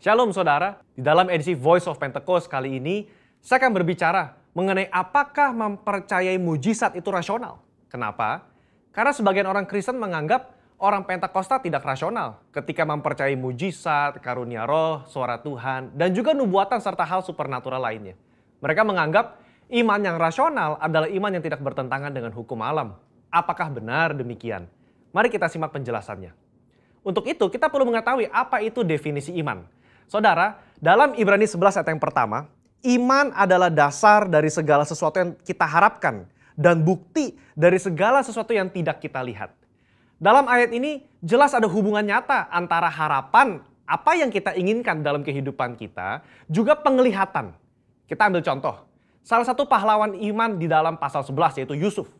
Shalom saudara, di dalam edisi Voice of Pentecost kali ini, saya akan berbicara mengenai apakah mempercayai mujizat itu rasional. Kenapa? Karena sebagian orang Kristen menganggap orang Pentakosta tidak rasional ketika mempercayai mujizat, karunia roh, suara Tuhan, dan juga nubuatan serta hal supernatural lainnya. Mereka menganggap iman yang rasional adalah iman yang tidak bertentangan dengan hukum alam. Apakah benar demikian? Mari kita simak penjelasannya. Untuk itu, kita perlu mengetahui apa itu definisi iman. Saudara, dalam Ibrani 11 ayat yang pertama, iman adalah dasar dari segala sesuatu yang kita harapkan dan bukti dari segala sesuatu yang tidak kita lihat. Dalam ayat ini jelas ada hubungan nyata antara harapan apa yang kita inginkan dalam kehidupan kita, juga penglihatan. Kita ambil contoh, salah satu pahlawan iman di dalam pasal 11 yaitu Yusuf.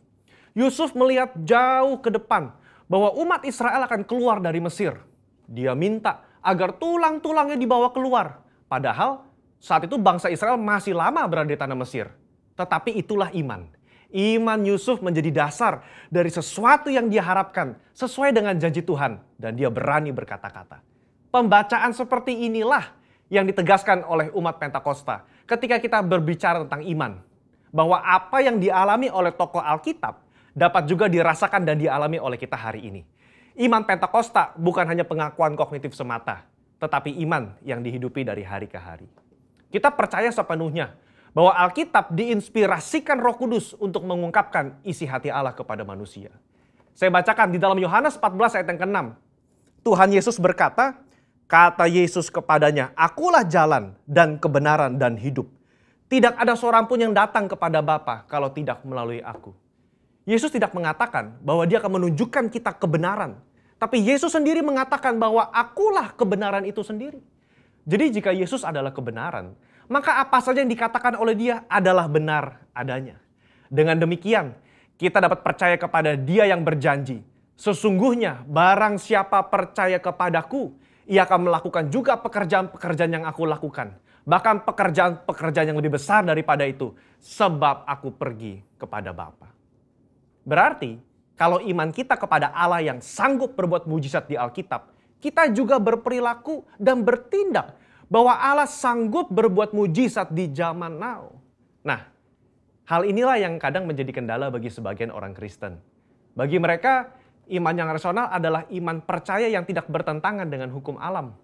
Yusuf melihat jauh ke depan bahwa umat Israel akan keluar dari Mesir. Dia minta agar tulang-tulangnya dibawa keluar. Padahal saat itu bangsa Israel masih lama berada di tanah Mesir. Tetapi itulah iman. Iman Yusuf menjadi dasar dari sesuatu yang dia harapkan sesuai dengan janji Tuhan. Dan dia berani berkata-kata. Pembacaan seperti inilah yang ditegaskan oleh umat Pentakosta ketika kita berbicara tentang iman. Bahwa apa yang dialami oleh tokoh Alkitab dapat juga dirasakan dan dialami oleh kita hari ini. Iman Pentakosta bukan hanya pengakuan kognitif semata, tetapi iman yang dihidupi dari hari ke hari. Kita percaya sepenuhnya bahwa Alkitab diinspirasikan Roh Kudus untuk mengungkapkan isi hati Allah kepada manusia. Saya bacakan di dalam Yohanes 14 ayat yang ke-6. Tuhan Yesus berkata, kata Yesus kepadanya, akulah jalan dan kebenaran dan hidup. Tidak ada seorang pun yang datang kepada Bapa kalau tidak melalui aku. Yesus tidak mengatakan bahwa dia akan menunjukkan kita kebenaran. Tapi Yesus sendiri mengatakan bahwa akulah kebenaran itu sendiri. Jadi jika Yesus adalah kebenaran, maka apa saja yang dikatakan oleh dia adalah benar adanya. Dengan demikian, kita dapat percaya kepada dia yang berjanji. Sesungguhnya barang siapa percaya kepadaku, ia akan melakukan juga pekerjaan-pekerjaan yang aku lakukan. Bahkan pekerjaan-pekerjaan yang lebih besar daripada itu. Sebab aku pergi kepada Bapa. Berarti, kalau iman kita kepada Allah yang sanggup berbuat mujizat di Alkitab, kita juga berperilaku dan bertindak bahwa Allah sanggup berbuat mujizat di zaman now. Nah, hal inilah yang kadang menjadi kendala bagi sebagian orang Kristen. Bagi mereka, iman yang rasional adalah iman percaya yang tidak bertentangan dengan hukum alam.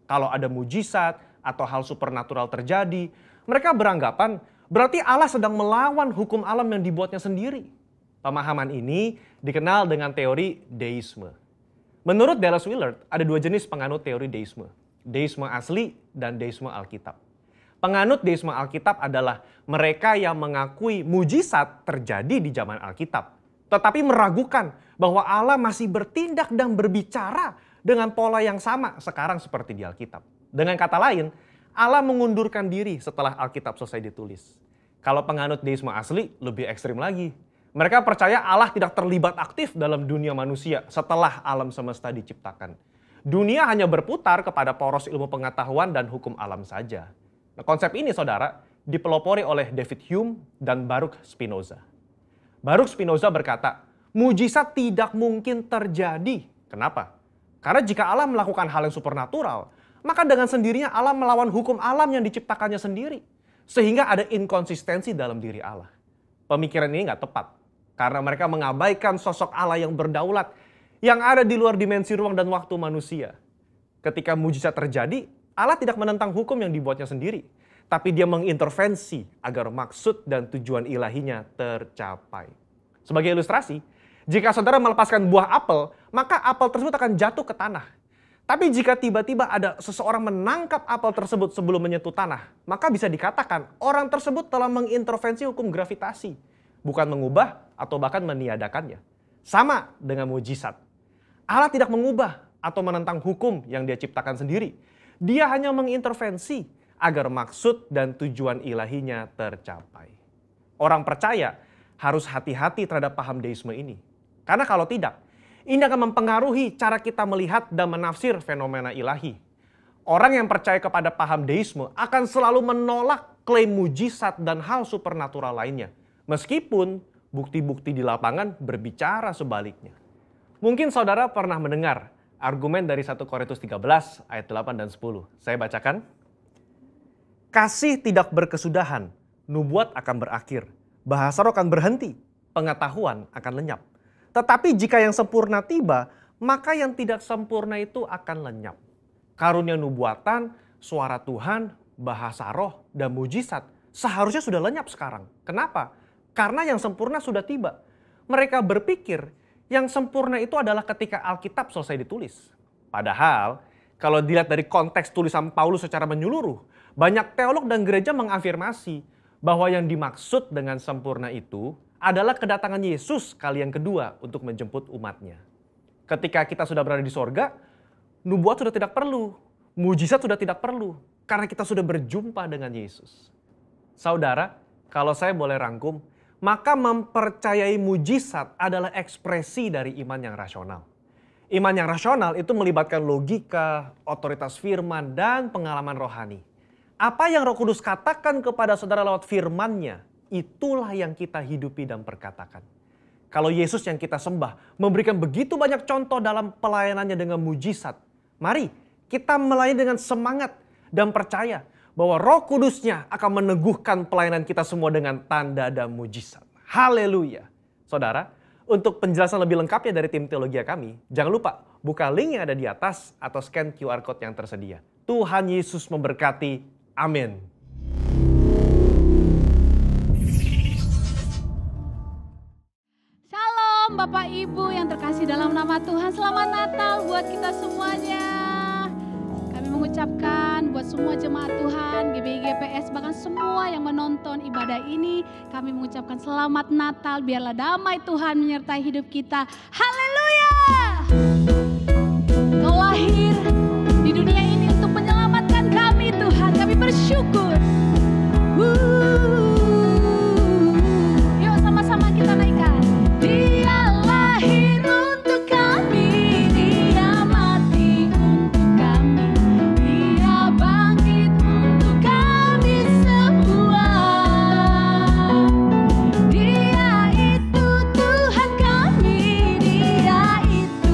Kalau ada mujizat atau hal supernatural terjadi, mereka beranggapan berarti Allah sedang melawan hukum alam yang dibuatnya sendiri. Pemahaman ini dikenal dengan teori deisme. Menurut Dallas Willard, ada dua jenis penganut teori deisme. Deisme asli dan deisme Alkitab. Penganut deisme Alkitab adalah mereka yang mengakui mujizat terjadi di zaman Alkitab. Tetapi meragukan bahwa Allah masih bertindak dan berbicara dengan pola yang sama sekarang seperti di Alkitab. Dengan kata lain, Allah mengundurkan diri setelah Alkitab selesai ditulis. Kalau penganut deisme asli, lebih ekstrim lagi. Mereka percaya Allah tidak terlibat aktif dalam dunia manusia setelah alam semesta diciptakan. Dunia hanya berputar kepada poros ilmu pengetahuan dan hukum alam saja. Nah, konsep ini, saudara, dipelopori oleh David Hume dan Baruch Spinoza. Baruch Spinoza berkata, mujizat tidak mungkin terjadi. Kenapa? Karena jika Allah melakukan hal yang supernatural, maka dengan sendirinya Allah melawan hukum alam yang diciptakannya sendiri. Sehingga ada inkonsistensi dalam diri Allah. Pemikiran ini nggak tepat. Karena mereka mengabaikan sosok Allah yang berdaulat, yang ada di luar dimensi ruang dan waktu manusia. Ketika mujizat terjadi, Allah tidak menentang hukum yang dibuatnya sendiri. Tapi dia mengintervensi agar maksud dan tujuan ilahinya tercapai. Sebagai ilustrasi, jika saudara melepaskan buah apel, maka apel tersebut akan jatuh ke tanah. Tapi jika tiba-tiba ada seseorang menangkap apel tersebut sebelum menyentuh tanah, maka bisa dikatakan orang tersebut telah mengintervensi hukum gravitasi. Bukan mengubah atau bahkan meniadakannya. Sama dengan mujizat. Allah tidak mengubah atau menentang hukum yang dia ciptakan sendiri. Dia hanya mengintervensi agar maksud dan tujuan ilahinya tercapai. Orang percaya harus hati-hati terhadap paham deisme ini. Karena kalau tidak, ini akan mempengaruhi cara kita melihat dan menafsir fenomena ilahi. Orang yang percaya kepada paham deisme akan selalu menolak klaim mujizat dan hal supernatural lainnya. Meskipun bukti-bukti di lapangan berbicara sebaliknya. Mungkin saudara pernah mendengar argumen dari 1 Korintus 13 ayat 8 dan 10. Saya bacakan. Kasih tidak berkesudahan, nubuat akan berakhir, bahasa roh akan berhenti, pengetahuan akan lenyap. Tetapi jika yang sempurna tiba, maka yang tidak sempurna itu akan lenyap. Karunia nubuatan, suara Tuhan, bahasa roh, dan mujizat seharusnya sudah lenyap sekarang. Kenapa? Karena yang sempurna sudah tiba. Mereka berpikir yang sempurna itu adalah ketika Alkitab selesai ditulis. Padahal kalau dilihat dari konteks tulisan Paulus secara menyeluruh, banyak teolog dan gereja mengafirmasi bahwa yang dimaksud dengan sempurna itu adalah kedatangan Yesus kali yang kedua untuk menjemput umatnya. Ketika kita sudah berada di sorga, nubuat sudah tidak perlu, mujizat sudah tidak perlu, karena kita sudah berjumpa dengan Yesus. Saudara, kalau saya boleh rangkum, maka mempercayai mujizat adalah ekspresi dari iman yang rasional. Iman yang rasional itu melibatkan logika, otoritas firman, dan pengalaman rohani. Apa yang Roh Kudus katakan kepada saudara lewat firman-Nya, itulah yang kita hidupi dan perkatakan. Kalau Yesus yang kita sembah memberikan begitu banyak contoh dalam pelayanannya dengan mujizat, mari kita melayani dengan semangat dan percaya bahwa Roh Kudus-Nya akan meneguhkan pelayanan kita semua dengan tanda dan mujizat. Haleluya. Saudara, untuk penjelasan lebih lengkapnya dari tim teologi kami, jangan lupa buka link yang ada di atas atau scan QR Code yang tersedia. Tuhan Yesus memberkati. Amin. Shalom Bapak Ibu yang terkasih dalam nama Tuhan. Selamat Natal buat kita semuanya. Kami mengucapkan buat semua jemaat Tuhan, GBI GPS, bahkan semua yang menonton ibadah ini, kami mengucapkan selamat Natal. Biarlah damai Tuhan menyertai hidup kita. Haleluya! Kau lahir di dunia ini untuk menyelamatkan kami Tuhan. Kami bersyukur. Yuk sama-sama kita naikkan. Dia lahir untuk kami, Dia mati untuk kami, Dia bangkit untuk kami semua. Dia itu Tuhan kami, Dia itu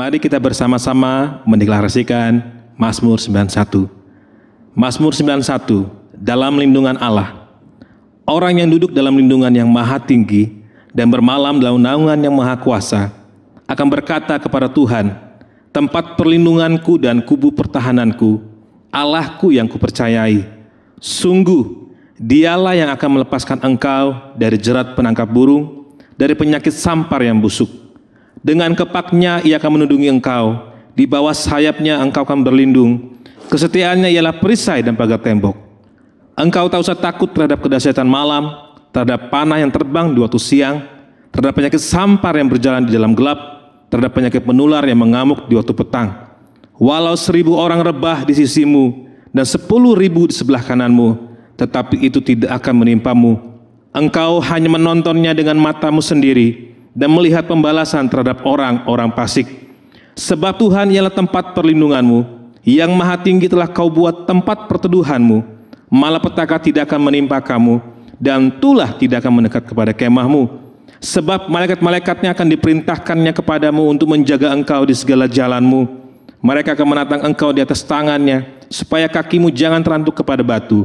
Mari kita bersama-sama mendeklarasikan Mazmur 91. Mazmur 91, dalam lindungan Allah. Orang yang duduk dalam lindungan yang maha tinggi dan bermalam dalam naungan yang maha kuasa akan berkata kepada Tuhan, tempat perlindunganku dan kubu pertahananku, Allahku yang kupercayai. Sungguh, dialah yang akan melepaskan engkau dari jerat penangkap burung, dari penyakit sampar yang busuk. Dengan kepaknya ia akan melindungi engkau, di bawah sayapnya engkau akan berlindung. Kesetiaannya ialah perisai dan pagar tembok. Engkau tak usah takut terhadap kedahsyatan malam, terhadap panah yang terbang di waktu siang, terhadap penyakit sampar yang berjalan di dalam gelap, terhadap penyakit menular yang mengamuk di waktu petang. Walau 1000 orang rebah di sisimu dan 10.000 di sebelah kananmu, tetapi itu tidak akan menimpamu. Engkau hanya menontonnya dengan matamu sendiri dan melihat pembalasan terhadap orang-orang fasik. Sebab Tuhan ialah tempat perlindunganmu, yang maha tinggi telah kau buat tempat perteduhanmu. Malapetaka tidak akan menimpa kamu, dan tulah tidak akan mendekat kepada kemahmu. Sebab malaikat-malaikatnya akan diperintahkannya kepadamu untuk menjaga engkau di segala jalanmu. Mereka akan menatang engkau di atas tangannya, supaya kakimu jangan terantuk kepada batu.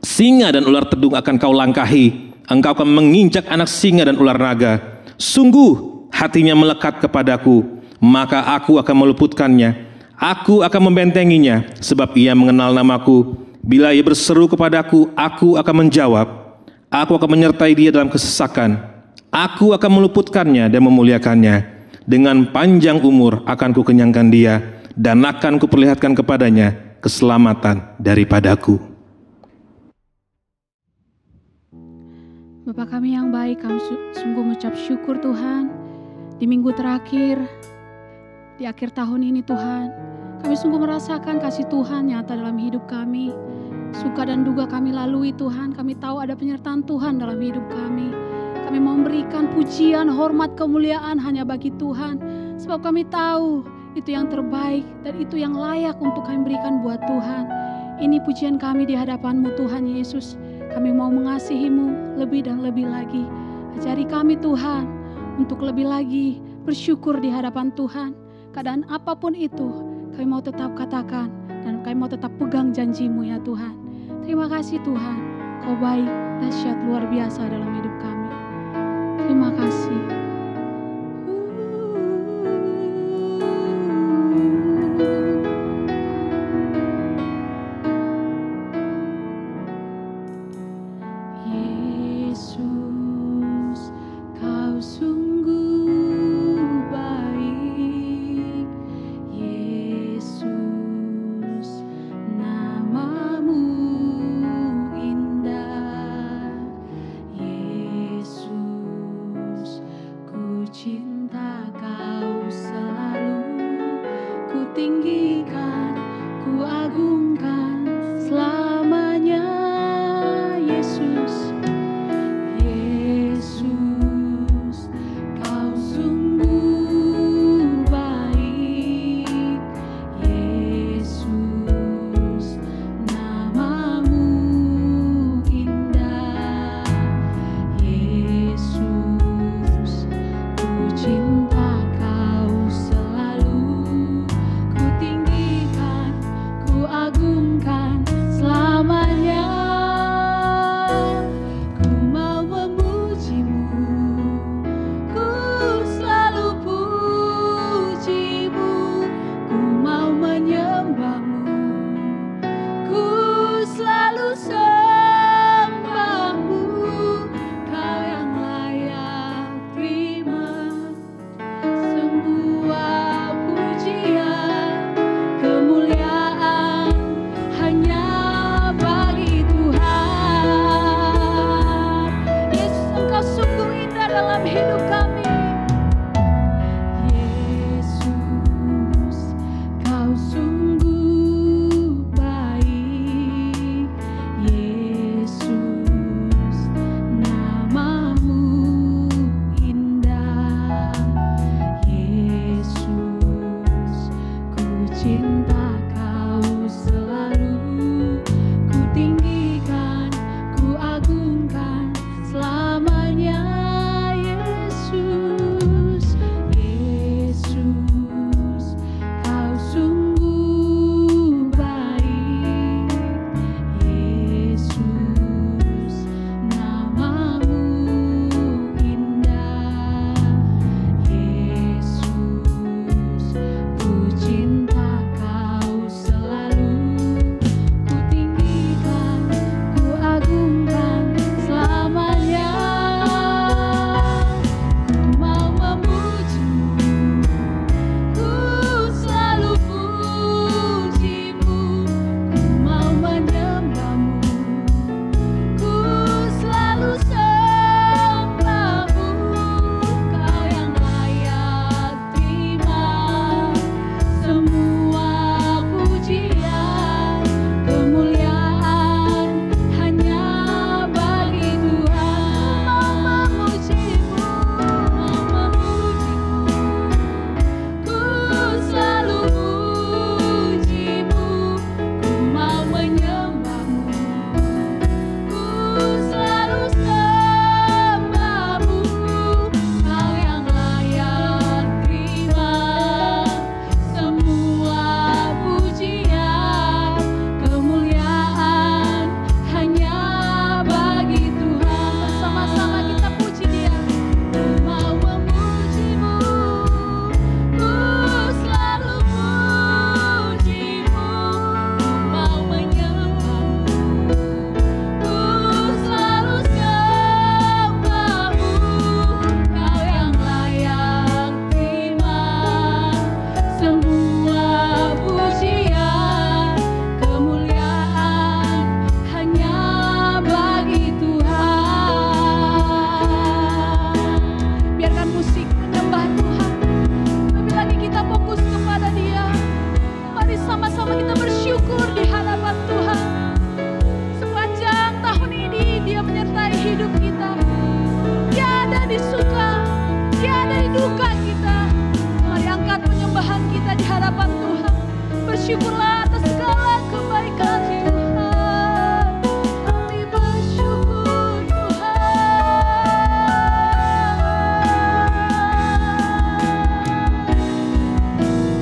Singa dan ular tedung akan kau langkahi, engkau akan menginjak anak singa dan ular naga. Sungguh hatinya melekat kepadaku, maka aku akan meluputkannya. Aku akan membentenginya, sebab ia mengenal namaku. Bila ia berseru kepadaku, aku akan menjawab. Aku akan menyertai dia dalam kesesakan. Aku akan meluputkannya dan memuliakannya. Dengan panjang umur akan kukenyangkan dia, dan akan kuperlihatkan kepadanya keselamatan daripadaku. Bapa kami yang baik, kami sungguh mengucap syukur Tuhan. Di minggu terakhir, di akhir tahun ini Tuhan, kami sungguh merasakan kasih Tuhan nyata dalam hidup kami. Suka dan duka kami lalui Tuhan, kami tahu ada penyertaan Tuhan dalam hidup kami. Kami mau memberikan pujian, hormat, kemuliaan hanya bagi Tuhan. Sebab kami tahu itu yang terbaik dan itu yang layak untuk kami berikan buat Tuhan. Ini pujian kami di hadapan-Mu Tuhan Yesus. Kami mau mengasihi-Mu lebih dan lebih lagi. Ajari kami Tuhan untuk lebih lagi bersyukur di hadapan Tuhan. Keadaan apapun itu, kami mau tetap katakan dan kami mau tetap pegang janji-Mu ya Tuhan. Terima kasih Tuhan, Kau baik, dahsyat, luar biasa dalam hidup kami. Terima kasih. bersyukurlah atas segala kebaikan Tuhan. Kami bersyukur Tuhan.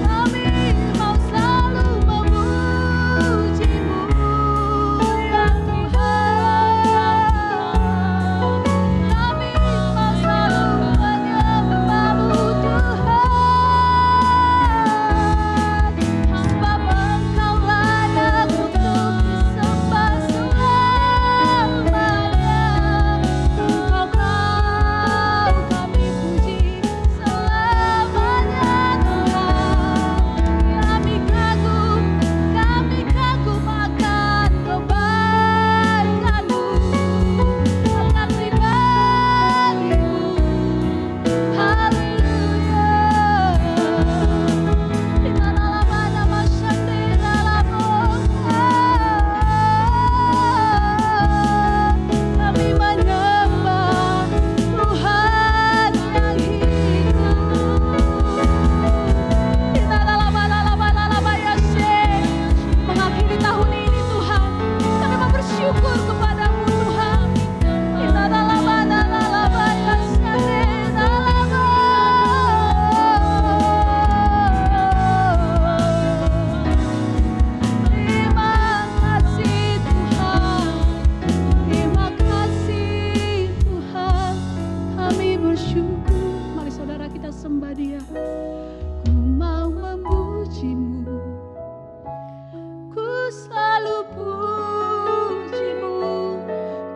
Kami mau selalu memuji-Mu ya Tuhan. Kami mau selalu menyembah-Mu Tuhan. Sebab Engkau layak untuk disembah selamanya. Engkau kami puji selamanya Tuhan. Kami kagum akan kebaikan-Mu, akan pribadi-Mu. Haleluya. Kita dalam masyande dalam kami menyembah Tuhan yang hidup. Kita dalam mengakhiri tahun ini Tuhan, kami mau bersyukur kepadamu Tuhan. Kita dalam terima kasih Tuhan, terima kasih Tuhan, kami bersyukur. Mari saudara kita sembah Dia. Ku mau memuji-Mu, ku selalu puji-Mu,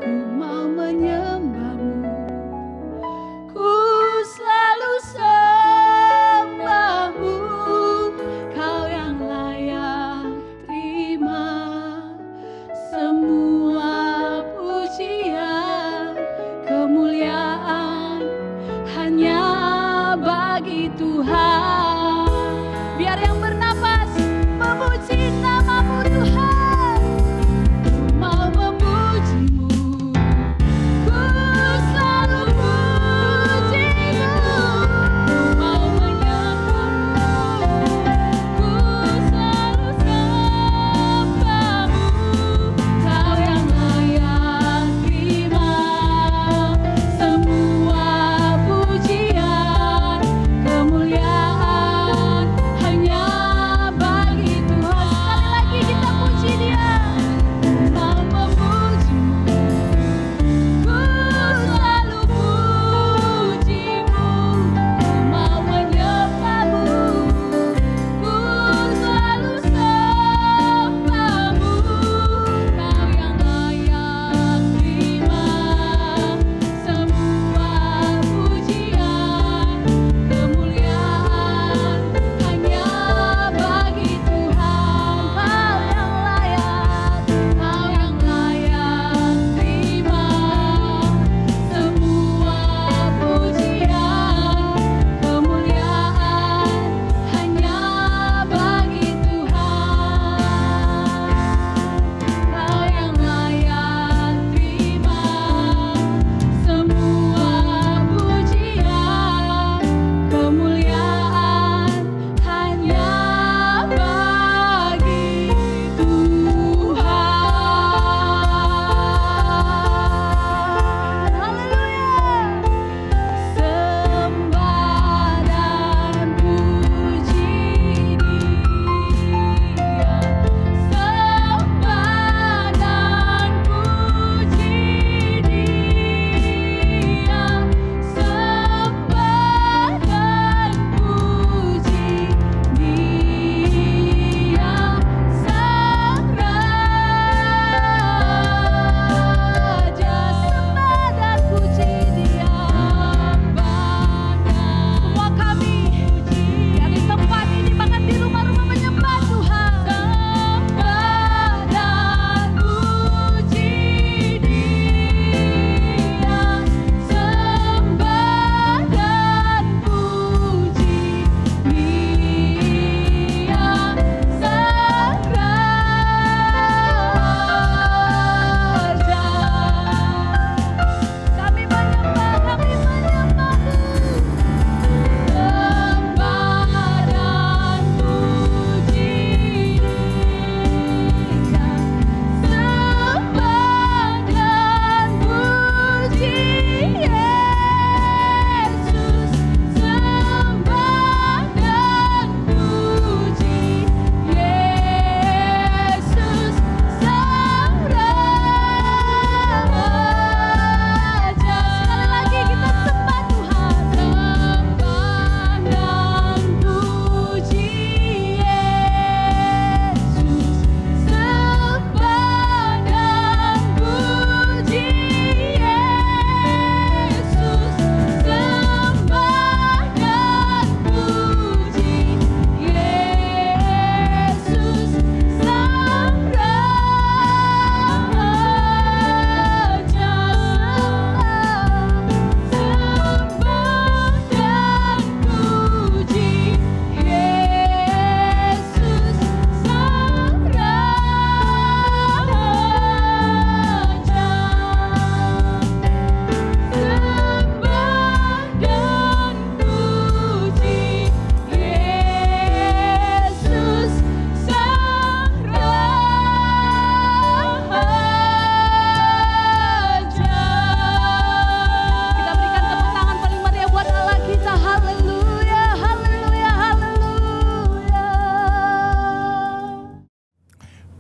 ku mau menyembah-Mu, ku selalu sembah-Mu. Kau yang layak terima semua pujian, kemuliaan hanya bagi Tuhan. Biar yang bernapas memuji nama-Mu Tuhan. Mau memuji-Mu, ku selalu puji-Mu, mau menyembah-Mu, ku selalu sembah-Mu. Kau yang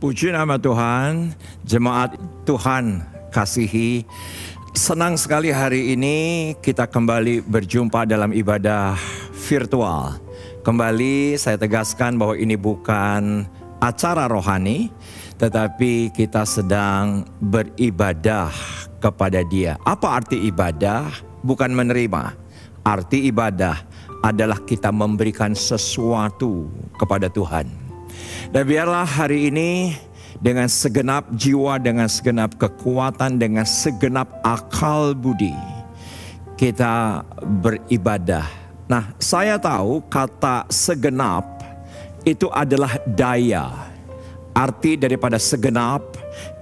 Puji nama Tuhan, jemaat Tuhan kasihi. Senang sekali hari ini kita kembali berjumpa dalam ibadah virtual. Kembali saya tegaskan bahwa ini bukan acara rohani, tetapi kita sedang beribadah kepada Dia. Apa arti ibadah? Bukan menerima. Arti ibadah adalah kita memberikan sesuatu kepada Tuhan. Dan biarlah hari ini dengan segenap jiwa, dengan segenap kekuatan, dengan segenap akal budi kita beribadah. Nah, saya tahu kata segenap itu adalah daya. Arti daripada segenap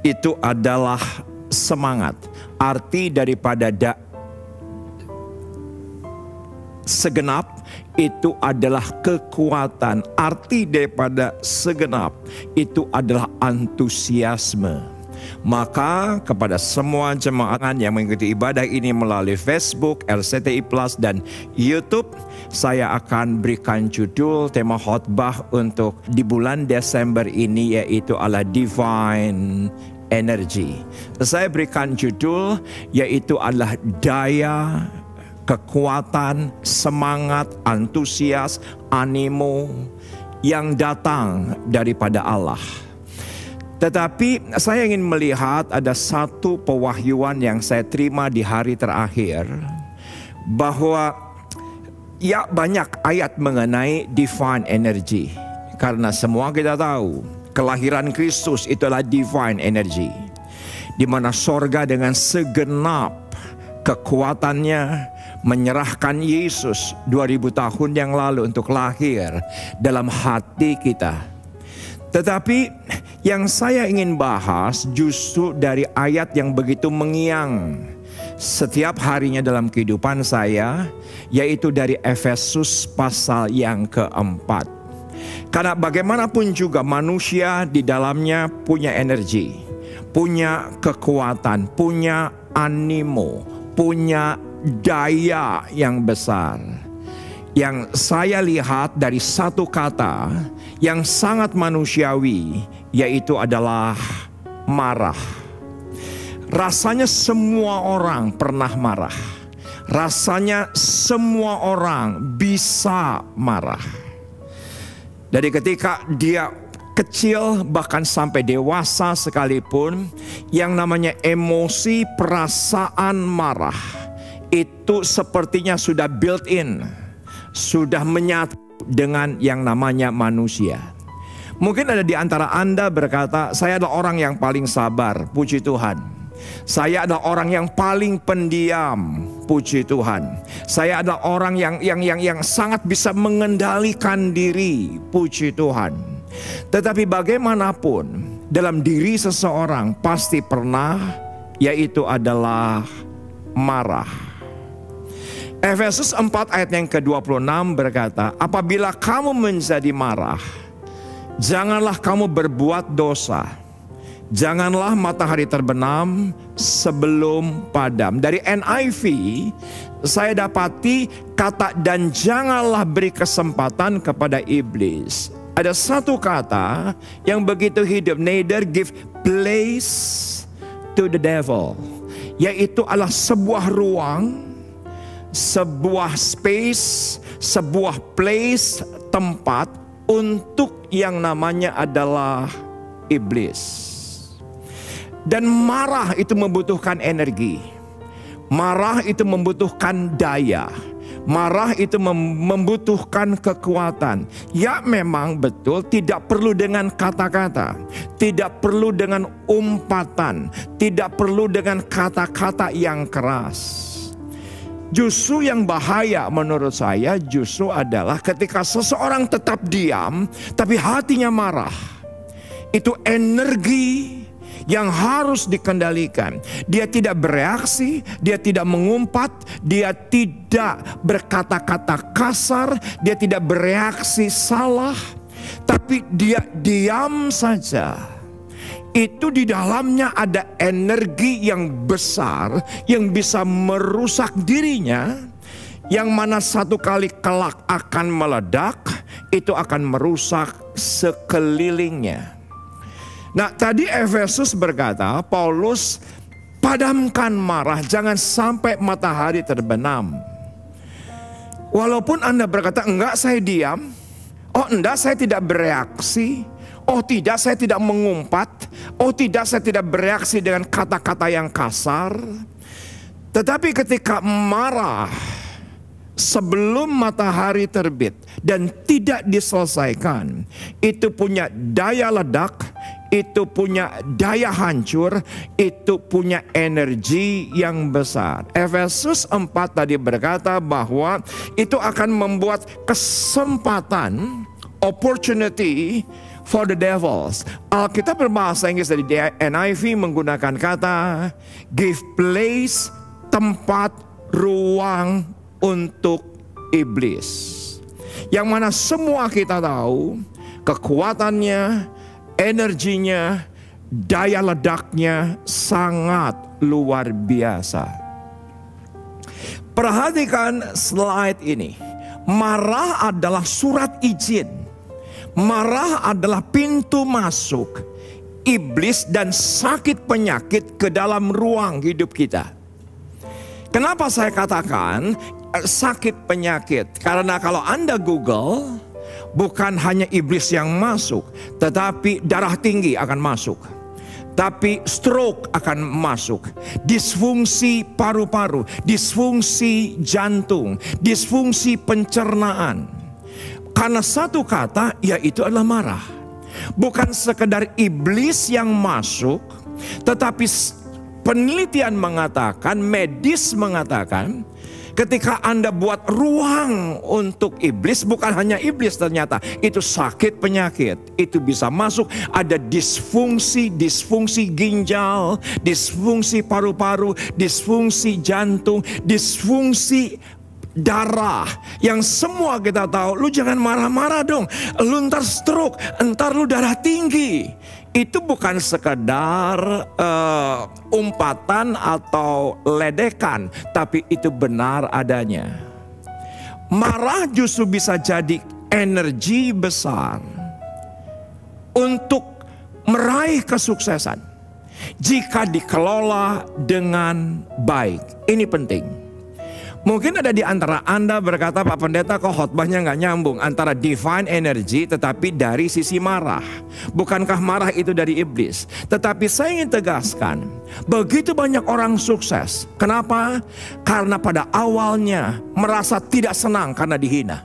itu adalah semangat. Arti daripada segenap itu adalah kekuatan. Arti daripada segenap itu adalah antusiasme. Maka kepada semua jemaat yang mengikuti ibadah ini melalui Facebook, RCTI Plus dan YouTube, saya akan berikan judul tema khotbah untuk di bulan Desember ini, yaitu adalah Divine Energy. Saya berikan judul yaitu adalah daya, kekuatan, semangat, antusias, animo yang datang daripada Allah. Tetapi saya ingin melihat ada satu pewahyuan yang saya terima di hari terakhir, bahwa ya banyak ayat mengenai divine energy. Karena semua kita tahu kelahiran Kristus itulah divine energy, di mana sorga dengan segenap kekuatannya menyerahkan Yesus 2000 tahun yang lalu untuk lahir dalam hati kita. Tetapi yang saya ingin bahas justru dari ayat yang begitu mengiang setiap harinya dalam kehidupan saya, yaitu dari Efesus pasal yang keempat. Karena bagaimanapun juga manusia di dalamnya punya energi, punya kekuatan, punya animo, punya daya yang besar. Yang saya lihat dari satu kata yang sangat manusiawi, yaitu adalah marah. Rasanya semua orang pernah marah. Rasanya semua orang bisa marah. Dari ketika dia kecil bahkan sampai dewasa sekalipun, yang namanya emosi, perasaan marah itu sepertinya sudah built in, sudah menyatu dengan yang namanya manusia. Mungkin ada di antara Anda berkata, saya adalah orang yang paling sabar, puji Tuhan. Saya adalah orang yang paling pendiam, puji Tuhan. Saya adalah orang yang sangat bisa mengendalikan diri, puji Tuhan. Tetapi bagaimanapun dalam diri seseorang pasti pernah, yaitu adalah marah. Efesus 4 ayat yang ke-26 berkata, apabila kamu menjadi marah, janganlah kamu berbuat dosa. Janganlah matahari terbenam sebelum padam. Dari NIV saya dapati kata dan janganlah beri kesempatan kepada iblis. Ada satu kata yang begitu hidup, neither give place to the devil, yaitu adalah sebuah ruang, sebuah space, sebuah place, tempat untuk yang namanya adalah iblis. Dan marah itu membutuhkan energi. Marah itu membutuhkan daya. Marah itu membutuhkan kekuatan. Ya memang betul, tidak perlu dengan kata-kata, tidak perlu dengan umpatan, tidak perlu dengan kata-kata yang keras. Justru yang bahaya menurut saya justru adalah ketika seseorang tetap diam tapi hatinya marah. Itu energi yang harus dikendalikan. Dia tidak bereaksi, dia tidak mengumpat, dia tidak berkata-kata kasar, dia tidak bereaksi salah, tapi dia diam saja. Itu di dalamnya ada energi yang besar yang bisa merusak dirinya, yang mana satu kali kelak akan meledak, itu akan merusak sekelilingnya. Nah, tadi Efesus berkata, Paulus, padamkan marah, jangan sampai matahari terbenam. Walaupun Anda berkata, enggak saya diam, oh enggak saya tidak bereaksi, oh tidak saya tidak mengumpat, oh tidak saya tidak bereaksi dengan kata-kata yang kasar. Tetapi ketika marah sebelum matahari terbit dan tidak diselesaikan, itu punya daya ledak, itu punya daya hancur, itu punya energi yang besar. Efesus 4 tadi berkata bahwa itu akan membuat kesempatan, opportunity for the devils. Alkitab berbahasa Inggris dari NIV menggunakan kata give place, tempat, ruang untuk iblis. Yang mana semua kita tahu kekuatannya, energinya, daya ledaknya sangat luar biasa. Perhatikan slide ini. Marah adalah surat izin. Marah adalah pintu masuk iblis dan sakit penyakit ke dalam ruang hidup kita. Kenapa saya katakan sakit penyakit? Karena kalau Anda Google, bukan hanya iblis yang masuk, tetapi darah tinggi akan masuk. Tapi stroke akan masuk. Disfungsi paru-paru, disfungsi jantung, disfungsi pencernaan. Karena satu kata, yaitu adalah marah. Bukan sekedar iblis yang masuk, tetapi penelitian mengatakan, medis mengatakan, ketika Anda buat ruang untuk iblis, bukan hanya iblis ternyata, itu sakit penyakit, itu bisa masuk. Ada disfungsi ginjal, disfungsi paru-paru, disfungsi jantung, disfungsi darah. Yang semua kita tahu, lu jangan marah-marah dong, lu ntar stroke, ntar lu darah tinggi. Itu bukan sekedar umpatan atau ledekan, tapi itu benar adanya. Marah justru bisa jadi energi besar untuk meraih kesuksesan jika dikelola dengan baik. Ini penting. Mungkin ada di antara Anda berkata, Pak Pendeta kok khotbahnya nggak nyambung antara divine energy tetapi dari sisi marah. Bukankah marah itu dari iblis? Tetapi saya ingin tegaskan, begitu banyak orang sukses. Kenapa? Karena pada awalnya merasa tidak senang karena dihina.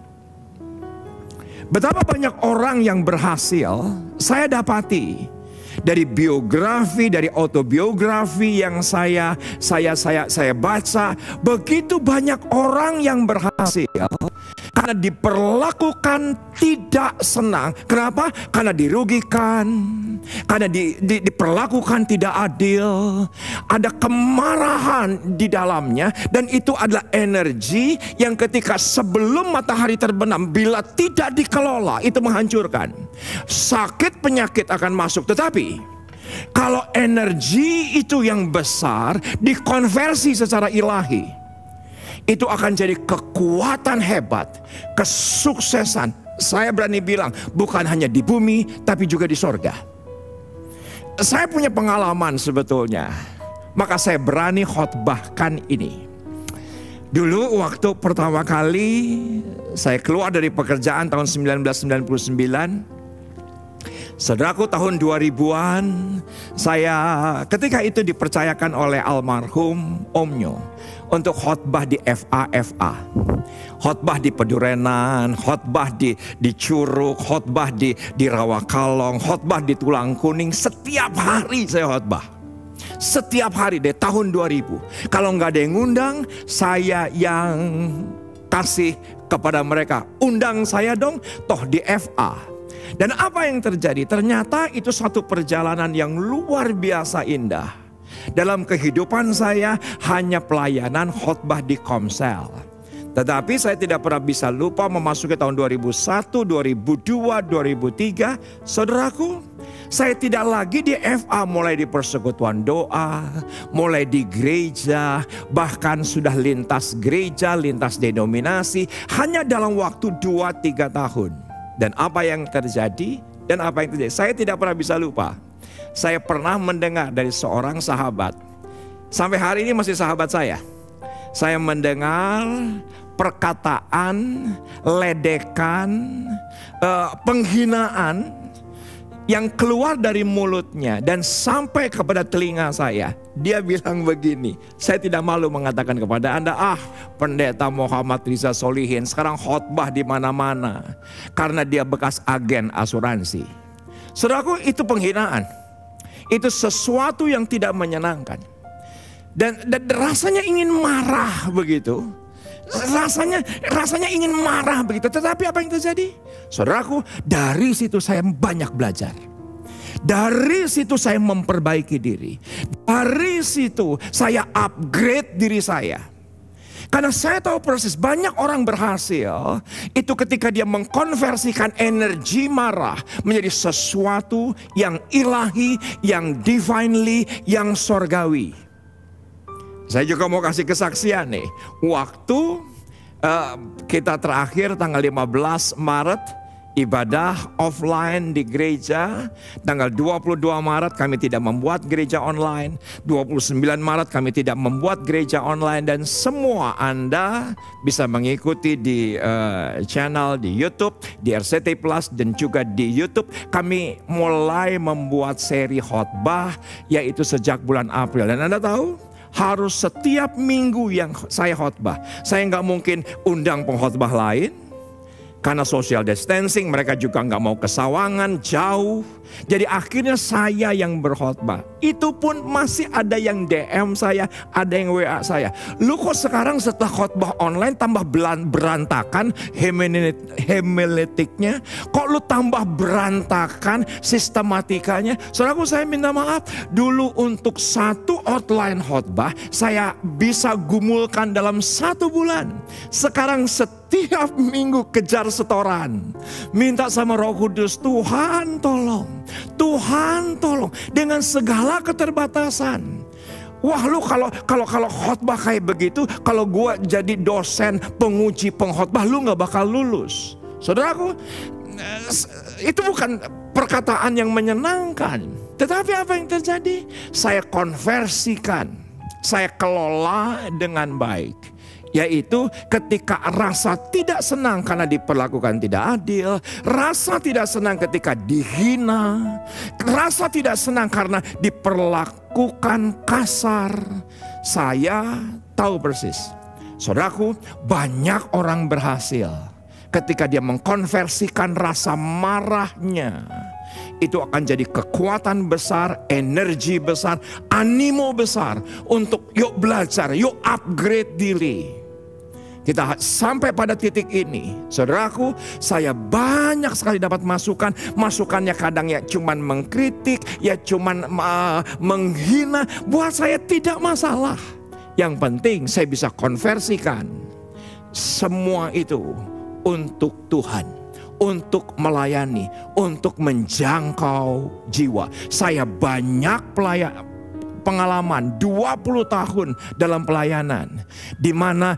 Betapa banyak orang yang berhasil saya dapati dari biografi, dari autobiografi yang saya baca, begitu banyak orang yang berhasil karena diperlakukan tidak senang. Kenapa? Karena dirugikan, karena diperlakukan tidak adil, ada kemarahan di dalamnya, dan itu adalah energi yang ketika sebelum matahari terbenam, bila tidak dikelola, itu menghancurkan. Sakit penyakit akan masuk, tetapi kalau energi itu yang besar dikonversi secara ilahi, itu akan jadi kekuatan hebat, kesuksesan. Saya berani bilang bukan hanya di bumi tapi juga di sorga. Saya punya pengalaman sebetulnya, maka saya berani khotbahkan ini. Dulu waktu pertama kali saya keluar dari pekerjaan tahun 1999, saudaraku, tahun 2000-an, saya ketika itu dipercayakan oleh almarhum Omnyo untuk khotbah di FA. Khotbah di Pedurenan, khotbah di Curug, khotbah di Rawakalong, khotbah di Tulang Kuning. Setiap hari saya khotbah. Setiap hari deh tahun 2000. Kalau nggak ada yang ngundang, saya yang kasih kepada mereka. Undang saya dong, toh di FA. Dan apa yang terjadi? Ternyata itu satu perjalanan yang luar biasa indah. Dalam kehidupan saya hanya pelayanan khotbah di Komsel. Tetapi saya tidak pernah bisa lupa memasuki tahun 2001, 2002, 2003. Saudaraku, saya tidak lagi di FA, mulai di persekutuan doa, mulai di gereja, bahkan sudah lintas gereja, lintas denominasi, hanya dalam waktu 2-3 tahun. Dan apa yang terjadi? Saya tidak pernah bisa lupa. Saya pernah mendengar dari seorang sahabat, sampai hari ini masih sahabat saya. Saya mendengar perkataan, ledekan, penghinaan yang keluar dari mulutnya dan sampai kepada telinga saya. Dia bilang begini, saya tidak malu mengatakan kepada Anda, Pendeta Muhammad Riza Solihin sekarang khotbah di mana-mana karena dia bekas agen asuransi. Saudaraku, itu penghinaan. Itu sesuatu yang tidak menyenangkan. Dan rasanya ingin marah begitu. Rasanya ingin marah begitu. Tetapi apa yang terjadi? Saudaraku, dari situ saya banyak belajar. Dari situ saya memperbaiki diri. Dari situ saya upgrade diri saya. Karena saya tahu persis banyak orang berhasil itu ketika dia mengkonversikan energi marah menjadi sesuatu yang ilahi, yang divinely, yang sorgawi. Saya juga mau kasih kesaksian nih. Waktu kita terakhir tanggal 15 Maret ibadah offline di gereja. Tanggal 22 Maret kami tidak membuat gereja online. 29 Maret kami tidak membuat gereja online. Dan semua Anda bisa mengikuti di channel di YouTube, di RCT Plus dan juga di YouTube. Kami mulai membuat seri khotbah yaitu sejak bulan April. Dan Anda tahu, harus setiap minggu yang saya khotbah. Saya nggak mungkin undang pengkhotbah lain. Karena social distancing, mereka juga nggak mau ke Sawangan, jauh. Jadi akhirnya saya yang berkhotbah. Itu pun masih ada yang DM saya, ada yang WA saya. Lu kok sekarang setelah khotbah online tambah berantakan hermeneutiknya? Kok lu tambah berantakan sistematikanya? Saudaraku, saya minta maaf. Dulu untuk satu outline khotbah, saya bisa gumulkan dalam 1 bulan. Sekarang setiap minggu kejar setoran. Minta sama Roh Kudus, Tuhan tolong. Tuhan tolong. Dengan segala keterbatasan. Wah, lu kalau khotbah kayak begitu, kalau gua jadi dosen penguji pengkhotbah, lu gak bakal lulus. Saudaraku, itu bukan perkataan yang menyenangkan. Tetapi apa yang terjadi? Saya konversikan. Saya kelola dengan baik. Yaitu ketika rasa tidak senang karena diperlakukan tidak adil. Rasa tidak senang ketika dihina. Rasa tidak senang karena diperlakukan kasar. Saya tahu persis. Saudaraku, banyak orang berhasil ketika dia mengkonversikan rasa marahnya. Itu akan jadi kekuatan besar, energi besar, animo besar. Untuk yuk belajar, yuk upgrade diri. Kita sampai pada titik ini, saudaraku, saya banyak sekali dapat masukan. Masukannya kadang ya cuman mengkritik, ya cuman menghina. Buat saya tidak masalah. Yang penting saya bisa konversikan semua itu untuk Tuhan, untuk melayani, untuk menjangkau jiwa. Saya banyak pengalaman 20 tahun dalam pelayanan, di mana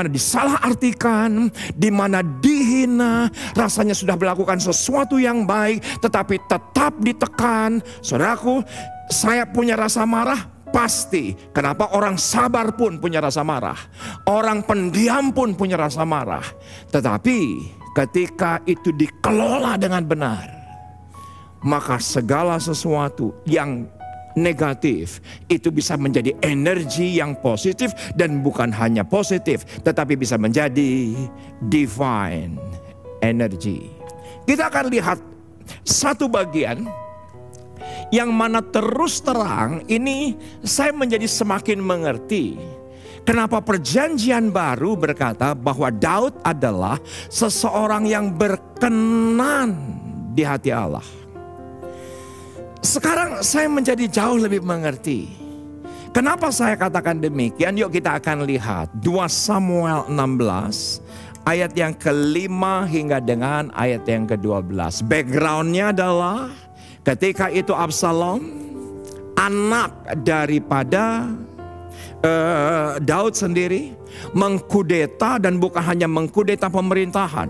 disalahartikan, di mana dihina, rasanya sudah melakukan sesuatu yang baik tetapi tetap ditekan. Saudaraku, saya punya rasa marah pasti. Kenapa? Orang sabar pun punya rasa marah. Orang pendiam pun punya rasa marah. Tetapi ketika itu dikelola dengan benar, maka segala sesuatu yang negatif itu bisa menjadi energi yang positif. Dan bukan hanya positif, tetapi bisa menjadi divine energy. Kita akan lihat satu bagian yang mana terus terang ini saya menjadi semakin mengerti kenapa perjanjian baru berkata bahwa Daud adalah seseorang yang berkenan di hati Allah. Sekarang saya menjadi jauh lebih mengerti. Kenapa saya katakan demikian? Yuk kita akan lihat 2 Samuel 16 ayat yang ke-5 hingga dengan ayat yang ke-12. Backgroundnya adalah ketika itu Absalom, anak daripada Daud sendiri, mengkudeta, dan bukan hanya mengkudeta pemerintahan,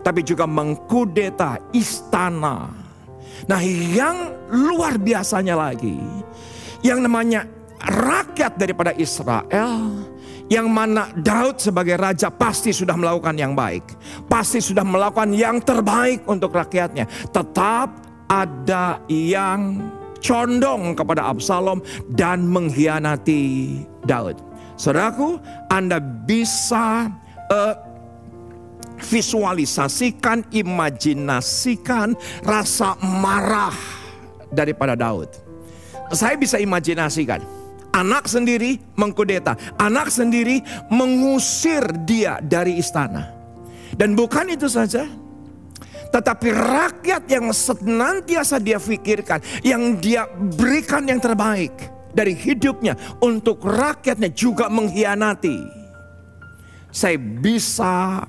tapi juga mengkudeta istana. Nah, yang luar biasanya lagi, yang namanya rakyat daripada Israel, yang mana Daud sebagai raja pasti sudah melakukan yang baik, pasti sudah melakukan yang terbaik untuk rakyatnya. Tetap ada yang condong kepada Absalom dan mengkhianati Daud. Saudaraku, Anda bisa visualisasikan, imajinasikan rasa marah daripada Daud. Saya bisa imajinasikan anak sendiri mengkudeta, anak sendiri mengusir dia dari istana. Dan bukan itu saja, tetapi rakyat yang senantiasa dia pikirkan, yang dia berikan yang terbaik dari hidupnya untuk rakyatnya, juga mengkhianati. Saya bisa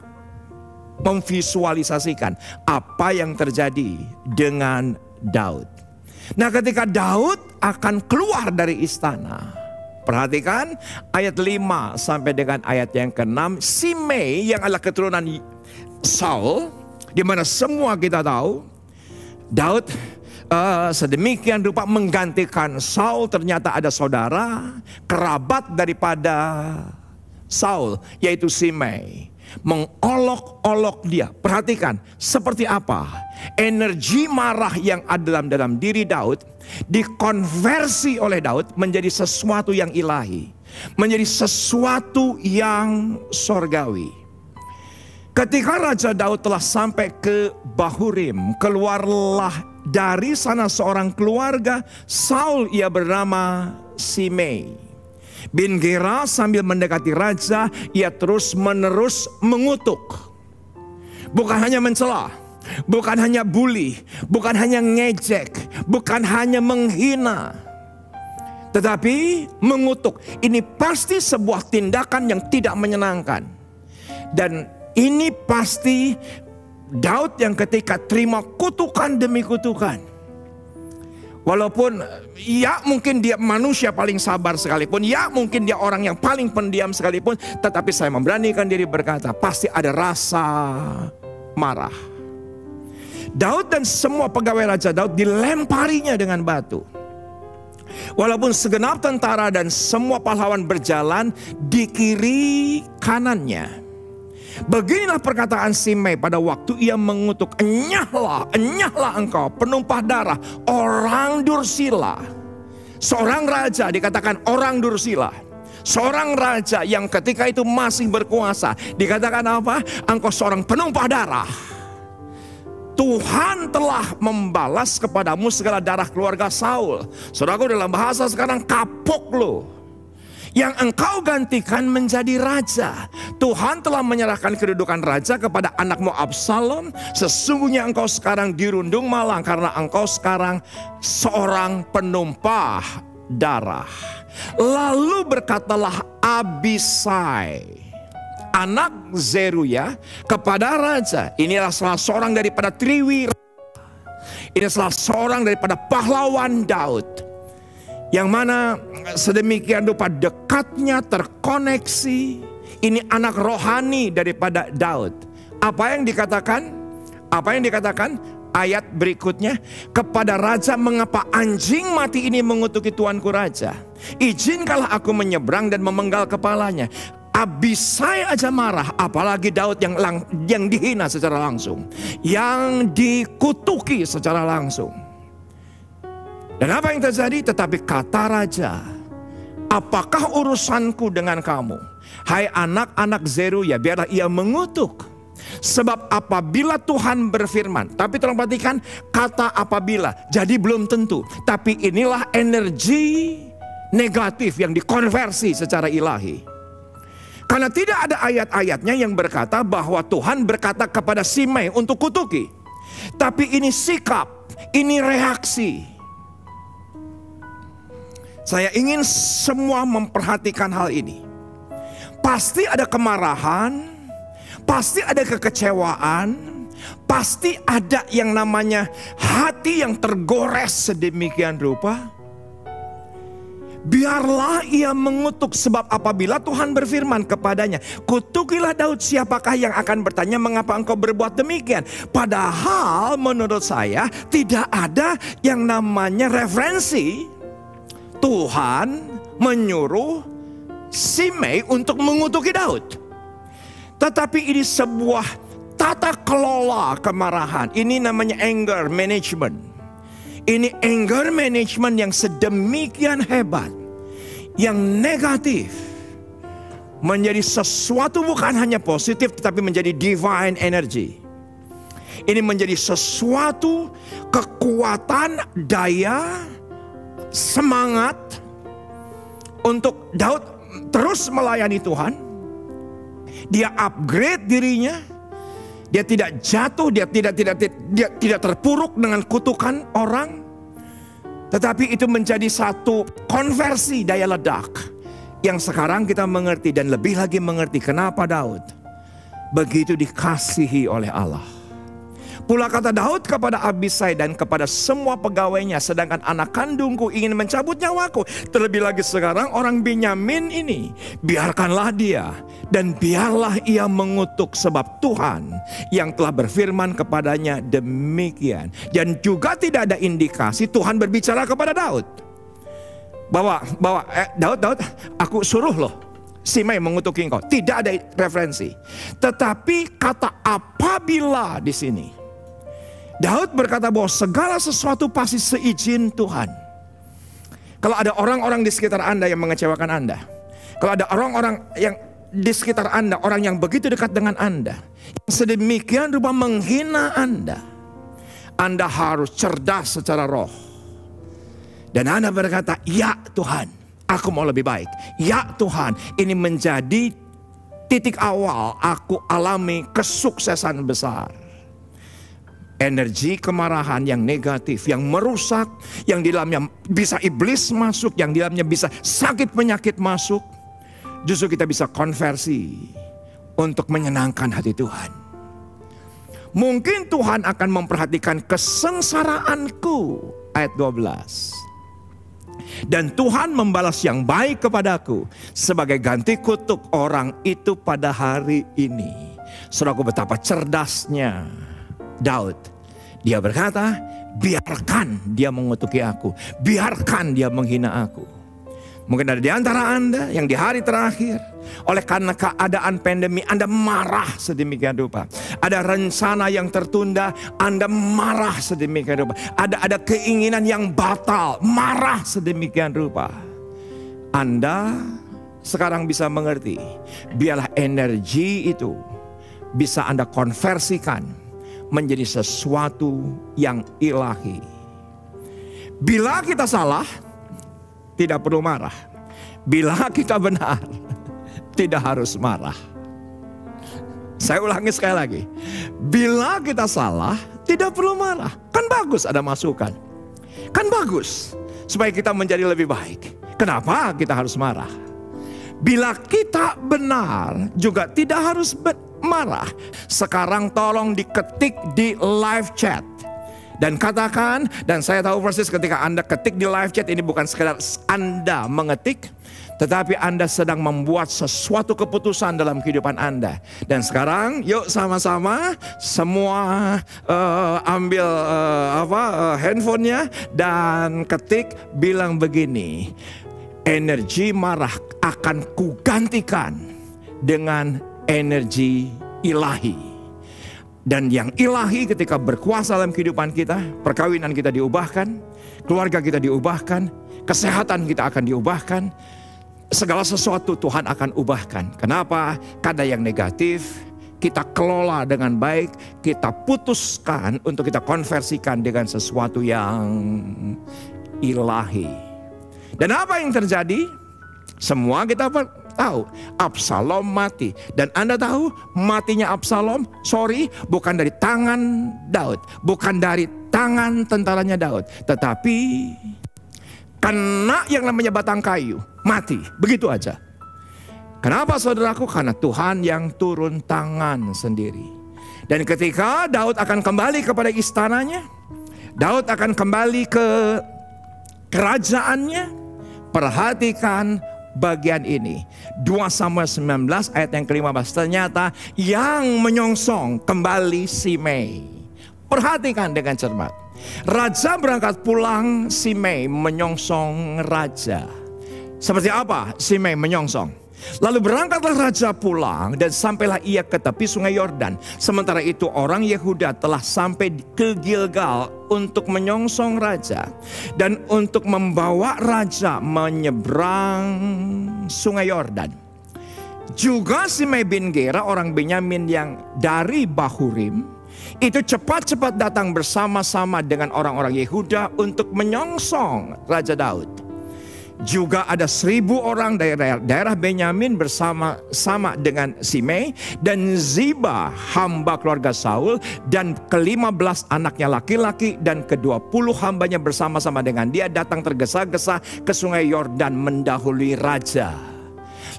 memvisualisasikan apa yang terjadi dengan Daud. Nah, ketika Daud akan keluar dari istana, perhatikan ayat 5 sampai dengan ayat yang ke-6. Simei yang adalah keturunan Saul, di mana semua kita tahu Daud sedemikian rupa menggantikan Saul. Ternyata ada saudara kerabat daripada Saul, yaitu Simei, mengolok-olok dia. Perhatikan seperti apa energi marah yang ada dalam diri Daud dikonversi oleh Daud menjadi sesuatu yang ilahi, menjadi sesuatu yang sorgawi. Ketika Raja Daud telah sampai ke Bahurim, keluarlah dari sana seorang keluarga Saul, ia bernama Simei bin Gera. Sambil mendekati raja, ia terus-menerus mengutuk. Bukan hanya mencela, bukan hanya bully, bukan hanya ngejek, bukan hanya menghina, tetapi mengutuk. Ini pasti sebuah tindakan yang tidak menyenangkan. Dan ini pasti Daud yang ketika terima kutukan demi kutukan, walaupun ya mungkin dia manusia paling sabar sekalipun, ya mungkin dia orang yang paling pendiam sekalipun, tetapi saya memberanikan diri berkata, pasti ada rasa marah. Daud dan semua pegawai Raja Daud dilemparinya dengan batu. Walaupun segenap tentara dan semua pahlawan berjalan di kiri kanannya. Beginilah perkataan Simei pada waktu ia mengutuk, enyahlah, enyahlah engkau penumpah darah, orang dursila. Seorang raja dikatakan orang dursila. Seorang raja yang ketika itu masih berkuasa dikatakan apa? Engkau seorang penumpah darah. Tuhan telah membalas kepadamu segala darah keluarga Saul. Saudaraku, dalam bahasa sekarang kapok lo, yang engkau gantikan menjadi raja. Tuhan telah menyerahkan kedudukan raja kepada anakmu Absalom. Sesungguhnya engkau sekarang dirundung malang karena engkau sekarang seorang penumpah darah. Lalu berkatalah Abisai, anak Zeruya, kepada raja, inilah salah seorang daripada triwi, ini salah seorang daripada pahlawan Daud, yang mana sedemikian rupa dekatnya terkoneksi. Ini anak rohani daripada Daud. Apa yang dikatakan? Apa yang dikatakan? Ayat berikutnya, kepada raja, mengapa anjing mati ini mengutuki tuanku raja? Izinkanlah aku menyeberang dan memenggal kepalanya. Abisai aja marah, apalagi Daud yang dihina secara langsung, yang dikutuki secara langsung. Dan apa yang terjadi? Tetapi kata raja, apakah urusanku dengan kamu? Hai anak-anak Zeruya, biarlah ia mengutuk. Sebab apabila Tuhan berfirman, tapi tolong perhatikan kata apabila, jadi belum tentu. Tapi inilah energi negatif yang dikonversi secara ilahi. Karena tidak ada ayat-ayatnya yang berkata bahwa Tuhan berkata kepada Simei untuk kutuki. Tapi ini sikap, ini reaksi. Saya ingin semua memperhatikan hal ini. Pasti ada kemarahan, pasti ada kekecewaan, pasti ada yang namanya hati yang tergores sedemikian rupa. biarlah ia mengutuk, sebab apabila Tuhan berfirman kepadanya, kutukilah Daud, siapakah yang akan bertanya mengapa engkau berbuat demikian? Padahal menurut saya tidak ada yang namanya referensi Tuhan menyuruh Shimei untuk mengutuki Daud. Tetapi ini sebuah tata kelola kemarahan. Ini namanya anger management. Ini anger management yang sedemikian hebat, yang negatif, menjadi sesuatu bukan hanya positif, tetapi menjadi divine energy. Ini menjadi sesuatu kekuatan, daya, semangat untuk Daud terus melayani Tuhan. Dia upgrade dirinya. Dia tidak jatuh, dia tidak terpuruk dengan kutukan orang. Tetapi itu menjadi satu konversi daya ledak yang sekarang kita mengerti, dan lebih lagi mengerti kenapa Daud begitu dikasihi oleh Allah. Pula kata Daud kepada Abisai dan kepada semua pegawainya, sedangkan anak kandungku ingin mencabut nyawaku. Terlebih lagi sekarang orang Benyamin ini, biarkanlah dia dan biarlah ia mengutuk, sebab Tuhan yang telah berfirman kepadanya demikian. Dan juga tidak ada indikasi Tuhan berbicara kepada Daud bahwa Daud, aku suruh loh Shimei mengutuki engkau. Tidak ada referensi. Tetapi kata apabila di sini, Daud berkata bahwa segala sesuatu pasti seizin Tuhan. Kalau ada orang-orang di sekitar Anda yang mengecewakan Anda, kalau ada orang-orang yang di sekitar Anda, orang yang begitu dekat dengan Anda, yang sedemikian rupa menghina Anda harus cerdas secara roh. Dan Anda berkata, ya Tuhan, aku mau lebih baik. Ya Tuhan, ini menjadi titik awal aku alami kesuksesan besar. Energi kemarahan yang negatif, yang merusak, yang di dalamnya bisa iblis masuk, yang di dalamnya bisa sakit penyakit masuk, justru kita bisa konversi untuk menyenangkan hati Tuhan. Mungkin Tuhan akan memperhatikan kesengsaraanku, ayat 12. Dan Tuhan membalas yang baik kepadaku sebagai ganti kutuk orang itu pada hari ini. Saudaraku, betapa cerdasnya Daud. Dia berkata, biarkan dia mengutuki aku, biarkan dia menghina aku. Mungkin ada di antara Anda yang di hari terakhir, oleh karena keadaan pandemi, Anda marah sedemikian rupa. Ada rencana yang tertunda, Anda marah sedemikian rupa. Ada keinginan yang batal, marah sedemikian rupa. Anda sekarang bisa mengerti, biarlah energi itu bisa Anda konversikan menjadi sesuatu yang ilahi. Bila kita salah, tidak perlu marah. Bila kita benar, tidak harus marah. Saya ulangi sekali lagi. Bila kita salah, tidak perlu marah. Kan bagus ada masukan. Kan bagus supaya kita menjadi lebih baik. Kenapa kita harus marah? Bila kita benar, juga tidak harus marah. Sekarang tolong diketik di live chat. Dan katakan, dan saya tahu persis ketika Anda ketik di live chat, ini bukan sekedar Anda mengetik, tetapi Anda sedang membuat sesuatu keputusan dalam kehidupan Anda. Dan sekarang yuk sama-sama semua ambil handphonenya dan ketik, bilang begini, energi marah akan kugantikan dengan energi ilahi. Dan yang ilahi ketika berkuasa dalam kehidupan kita, perkawinan kita diubahkan, keluarga kita diubahkan, kesehatan kita akan diubahkan, segala sesuatu Tuhan akan ubahkan. Kenapa? Karena yang negatif kita kelola dengan baik, kita putuskan untuk kita konversikan dengan sesuatu yang ilahi. Dan apa yang terjadi? Semua kita tahu, Absalom mati. Dan Anda tahu matinya Absalom, bukan dari tangan Daud, bukan dari tangan tentaranya Daud, tetapi kena yang namanya batang kayu, mati, begitu aja. Kenapa saudaraku? Karena Tuhan yang turun tangan sendiri. Dan ketika Daud akan kembali kepada istananya, Daud akan kembali ke kerajaannya, Perhatikan bagian ini. 2 Samuel 19 ayat yang ke-15. Ternyata yang menyongsong kembali Simei. Perhatikan dengan cermat. Raja berangkat pulang, Simei menyongsong raja. Seperti apa Simei menyongsong? Lalu berangkatlah raja pulang dan sampailah ia ke tepi sungai Yordan. Sementara itu orang Yehuda telah sampai ke Gilgal untuk menyongsong raja. Dan untuk membawa raja menyeberang sungai Yordan. Juga Simei bin Gera orang Benyamin yang dari Bahurim itu cepat-cepat datang bersama-sama dengan orang-orang Yehuda untuk menyongsong Raja Daud. Juga ada 1.000 orang dari daerah Benyamin bersama-sama dengan Simei dan Ziba hamba keluarga Saul dan ke-15 anaknya laki-laki dan ke-20 hambanya bersama-sama dengan dia datang tergesa-gesa ke sungai Yordan mendahului raja.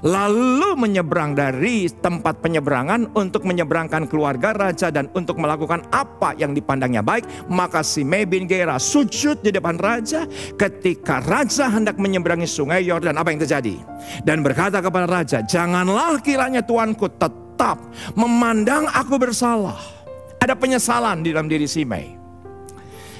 Lalu menyeberang dari tempat penyeberangan untuk menyeberangkan keluarga raja dan untuk melakukan apa yang dipandangnya baik. Maka Simei bin Gera sujud di depan raja ketika raja hendak menyeberangi sungai Yordan. Apa yang terjadi? Dan berkata kepada raja, janganlah kiranya tuanku tetap memandang aku bersalah. Ada penyesalan di dalam diri Simei.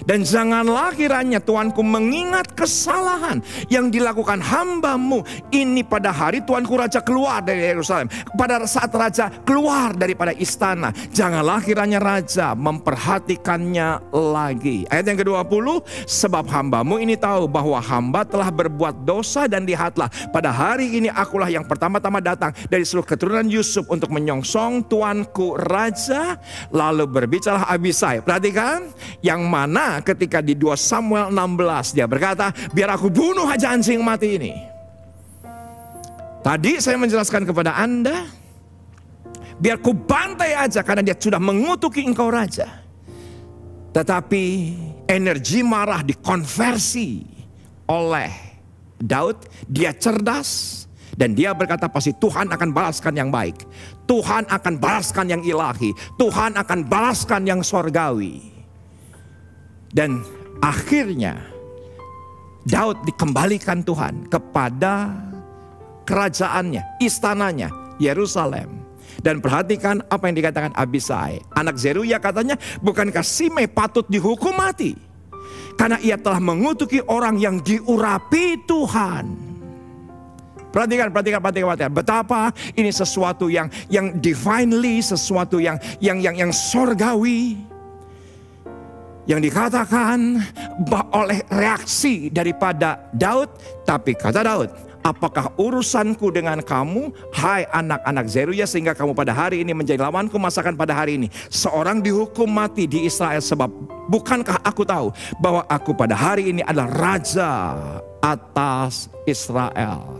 Dan janganlah kiranya tuanku mengingat kesalahan yang dilakukan hambamu ini pada hari tuanku raja keluar dari Yerusalem. Pada saat raja keluar daripada istana, janganlah kiranya raja memperhatikannya lagi. Ayat yang ke-20, sebab hambamu ini tahu bahwa hamba telah berbuat dosa dan lihatlah pada hari ini akulah yang pertama-tama datang dari seluruh keturunan Yusuf untuk menyongsong tuanku raja. Lalu berbicaralah Abisai. Perhatikan, yang mana ketika di 2 Samuel 16 dia berkata, biar aku bunuh aja anjing mati ini. Tadi saya menjelaskan kepada Anda, biar ku bantai aja karena dia sudah mengutuki engkau raja. Tetapi energi marah dikonversi oleh Daud. Dia cerdas dan dia berkata pasti Tuhan akan balaskan yang baik. Tuhan akan balaskan yang ilahi. Tuhan akan balaskan yang sorgawi. Dan akhirnya Daud dikembalikan Tuhan kepada kerajaannya, istananya, Yerusalem. Dan perhatikan apa yang dikatakan Abisai, anak Zeruya, katanya, bukankah Simei patut dihukum mati karena ia telah mengutuki orang yang diurapi Tuhan. Perhatikan betapa ini sesuatu yang divinely, sesuatu yang sorgawi. Yang dikatakan oleh reaksi daripada Daud. Tapi kata Daud, apakah urusanku dengan kamu, hai anak-anak Zeruya, sehingga kamu pada hari ini menjadi lawanku? Masakan pada hari ini seorang dihukum mati di Israel, sebab bukankah aku tahu bahwa aku pada hari ini adalah raja atas Israel?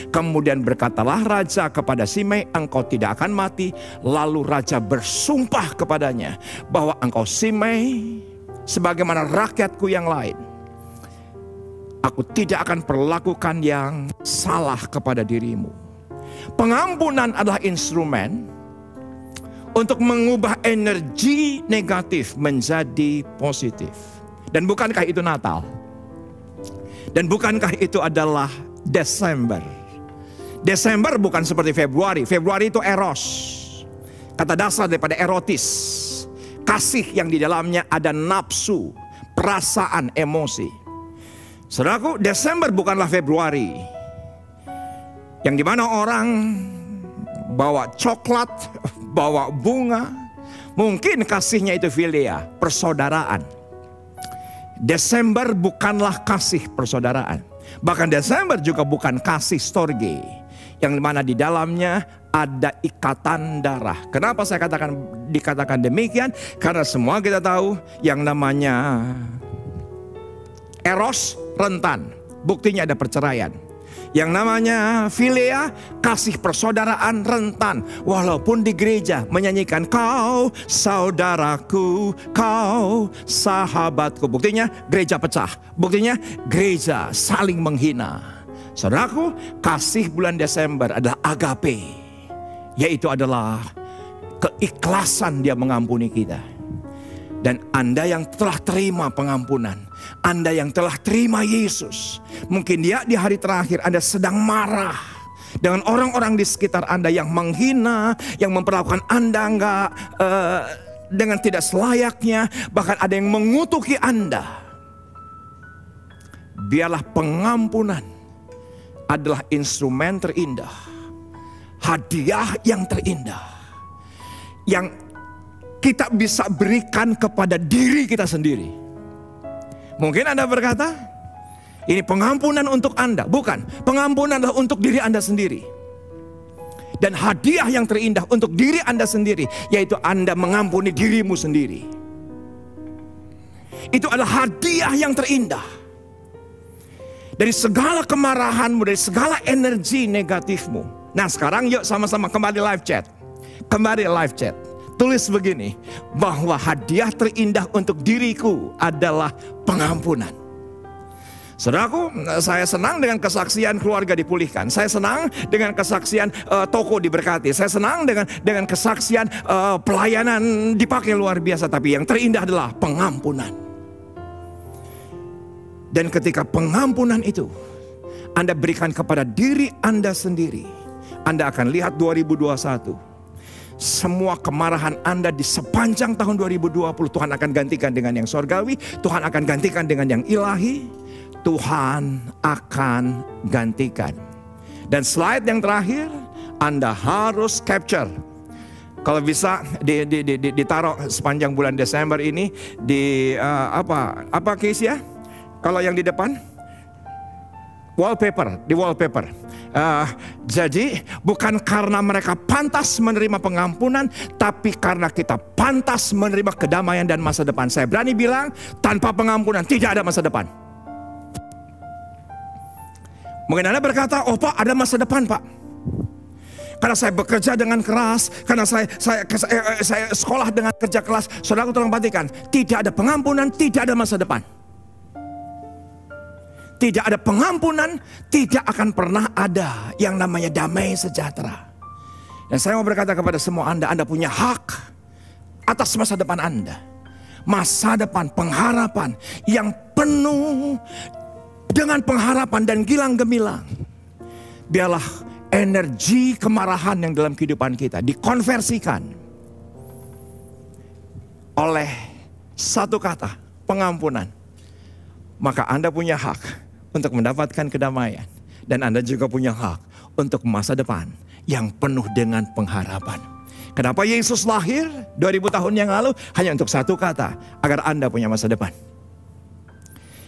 Kemudian berkatalah raja kepada Simei, engkau tidak akan mati. Lalu raja bersumpah kepadanya bahwa engkau Simei, sebagaimana rakyatku yang lain, aku tidak akan perlakukan yang salah kepada dirimu. Pengampunan adalah instrumen untuk mengubah energi negatif menjadi positif. Dan bukankah itu Natal? Dan bukankah itu adalah Desember? Desember bukan seperti Februari. Februari itu eros, kata dasar daripada erotis. Kasih yang di dalamnya ada nafsu, perasaan, emosi. Saudaraku, Desember bukanlah Februari, yang dimana orang bawa coklat, bawa bunga. Mungkin kasihnya itu filia, persaudaraan. Desember bukanlah kasih persaudaraan. Bahkan Desember juga bukan kasih storge, yang dimana di dalamnya ada ikatan darah. Kenapa saya dikatakan demikian? Karena semua kita tahu yang namanya eros rentan, buktinya ada perceraian. Yang namanya philia, kasih persaudaraan rentan. Walaupun di gereja menyanyikan kau saudaraku, kau sahabatku. Buktinya gereja pecah. Buktinya gereja saling menghina. Saudaraku, kasih bulan Desember adalah agape, yaitu adalah keikhlasan dia mengampuni kita. Dan Anda yang telah terima pengampunan, Anda yang telah terima Yesus, mungkin di hari terakhir Anda sedang marah dengan orang-orang di sekitar Anda yang menghina, yang memperlakukan Anda dengan tidak selayaknya, bahkan ada yang mengutuki Anda. Biarlah pengampunan adalah instrumen terindah, hadiah yang terindah, yang kita bisa berikan kepada diri kita sendiri. Mungkin Anda berkata, ini pengampunan untuk Anda. Bukan, pengampunan adalah untuk diri Anda sendiri. Dan hadiah yang terindah untuk diri Anda sendiri, yaitu Anda mengampuni dirimu sendiri. Itu adalah hadiah yang terindah. Dari segala kemarahanmu, dari segala energi negatifmu. Nah sekarang yuk sama-sama kembali live chat. Kembali live chat. Tulis begini, bahwa hadiah terindah untuk diriku adalah pengampunan. Saudaraku, saya senang dengan kesaksian keluarga dipulihkan. Saya senang dengan kesaksian toko diberkati. Saya senang dengan kesaksian pelayanan dipakai luar biasa. Tapi yang terindah adalah pengampunan. Dan ketika pengampunan itu Anda berikan kepada diri Anda sendiri, Anda akan lihat 2021. Semua kemarahan Anda di sepanjang tahun 2020 Tuhan akan gantikan dengan yang sorgawi. Tuhan akan gantikan dengan yang ilahi. Tuhan akan gantikan. Dan slide yang terakhir, Anda harus capture. Kalau bisa ditaruh sepanjang bulan Desember ini di apa case ya? Kalau yang di depan di wallpaper. Jadi bukan karena mereka pantas menerima pengampunan, tapi karena kita pantas menerima kedamaian dan masa depan. Saya berani bilang, tanpa pengampunan tidak ada masa depan. Mungkin Anda berkata, oh Pak, ada masa depan Pak. Karena saya bekerja dengan keras, karena saya sekolah dengan kerja keras. Saudara, tolong perhatikan, tidak ada pengampunan, tidak ada masa depan. Tidak ada pengampunan, tidak akan pernah ada yang namanya damai sejahtera. Dan saya mau berkata kepada semua Anda punya hak atas masa depan Anda. Masa depan, pengharapan yang penuh dengan pengharapan dan gilang gemilang. Biarlah energi kemarahan yang dalam kehidupan kita dikonversikan oleh satu kata, pengampunan. Maka Anda punya hak untuk mendapatkan kedamaian. Dan Anda juga punya hak untuk masa depan yang penuh dengan pengharapan. Kenapa Yesus lahir 2000 tahun yang lalu? Hanya untuk satu kata, agar Anda punya masa depan.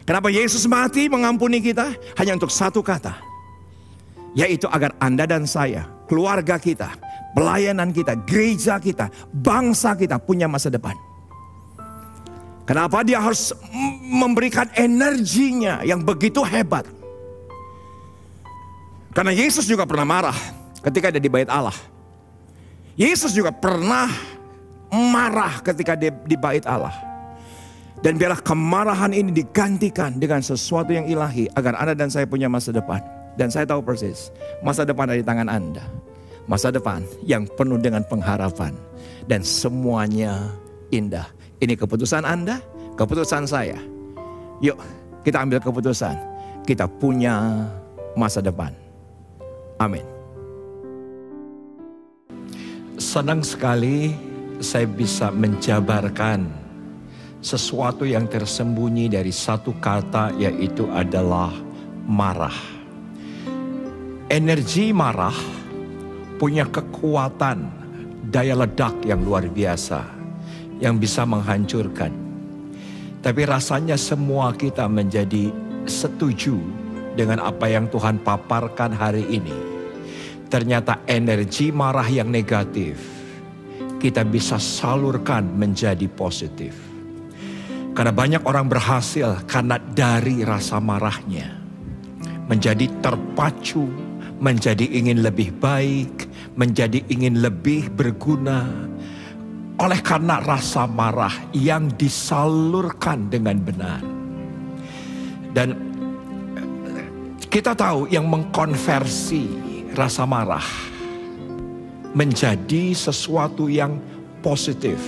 Kenapa Yesus mati mengampuni kita? Hanya untuk satu kata, yaitu agar Anda dan saya, keluarga kita, pelayanan kita, gereja kita, bangsa kita punya masa depan. Kenapa dia harus memberikan energinya yang begitu hebat? Karena Yesus juga pernah marah ketika dia di bait Allah. Yesus juga pernah marah ketika dia di bait Allah. Dan biarlah kemarahan ini digantikan dengan sesuatu yang ilahi, agar Anda dan saya punya masa depan. Dan saya tahu persis, masa depan ada di tangan Anda. Masa depan yang penuh dengan pengharapan. Dan semuanya indah. Ini keputusan Anda, keputusan saya. Yuk kita ambil keputusan. Kita punya masa depan. Amin. Senang sekali saya bisa menjabarkan sesuatu yang tersembunyi dari satu kata, yaitu adalah marah. Energi marah punya kekuatan daya ledak yang luar biasa, yang bisa menghancurkan. Tapi rasanya semua kita menjadi setuju dengan apa yang Tuhan paparkan hari ini. Ternyata energi marah yang negatif kita bisa salurkan menjadi positif. Karena banyak orang berhasil karena dari rasa marahnya menjadi terpacu, menjadi ingin lebih baik, menjadi ingin lebih berguna. Oleh karena rasa marah yang disalurkan dengan benar. Dan kita tahu yang mengkonversi rasa marah menjadi sesuatu yang positif,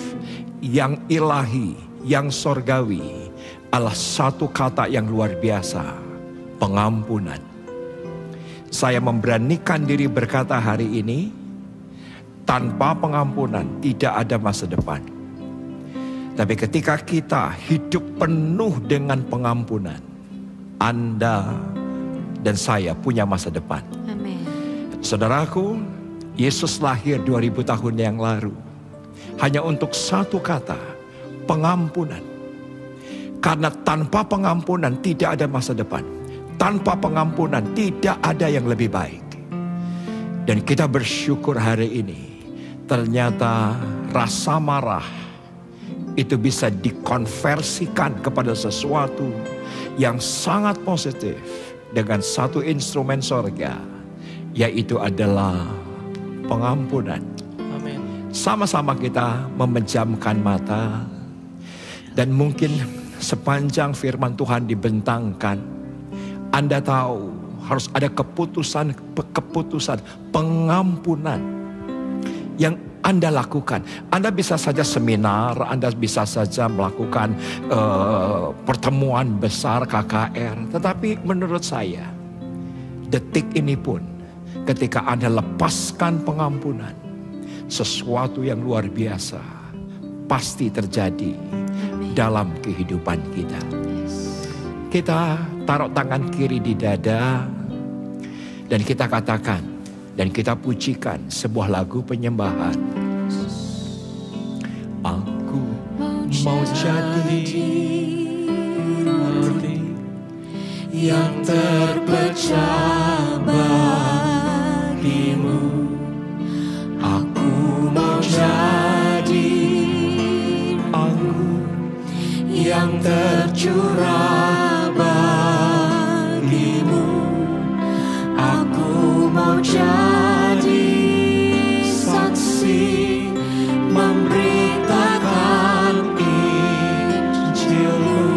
yang ilahi, yang sorgawi adalah satu kata yang luar biasa, pengampunan. Saya memberanikan diri berkata hari ini, tanpa pengampunan tidak ada masa depan. Tapi ketika kita hidup penuh dengan pengampunan, Anda dan saya punya masa depan. Amin. Saudaraku, Yesus lahir 2000 tahun yang lalu hanya untuk satu kata, pengampunan. Karena tanpa pengampunan tidak ada masa depan. Tanpa pengampunan tidak ada yang lebih baik. Dan kita bersyukur hari ini, ternyata rasa marah itu bisa dikonversikan kepada sesuatu yang sangat positif dengan satu instrumen sorga, yaitu adalah pengampunan. Amin. Sama-sama kita memejamkan mata, dan mungkin sepanjang firman Tuhan dibentangkan, Anda tahu harus ada keputusan pengampunan yang Anda lakukan. Anda bisa saja seminar, Anda bisa saja melakukan pertemuan besar KKR. Tetapi menurut saya, detik ini pun ketika Anda lepaskan pengampunan, sesuatu yang luar biasa pasti terjadi dalam kehidupan kita. Kita taruh tangan kiri di dada dan kita katakan dan kita pujikan sebuah lagu penyembahan. Aku mau jadi roti yang terpecah bagimu. Aku mau jadi anggur yang tercurah bagimu. Aku mau jadi saksi memberitakan Injil-Mu,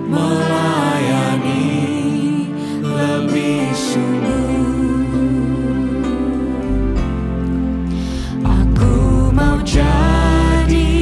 melayani lebih sungguh. Aku mau jadi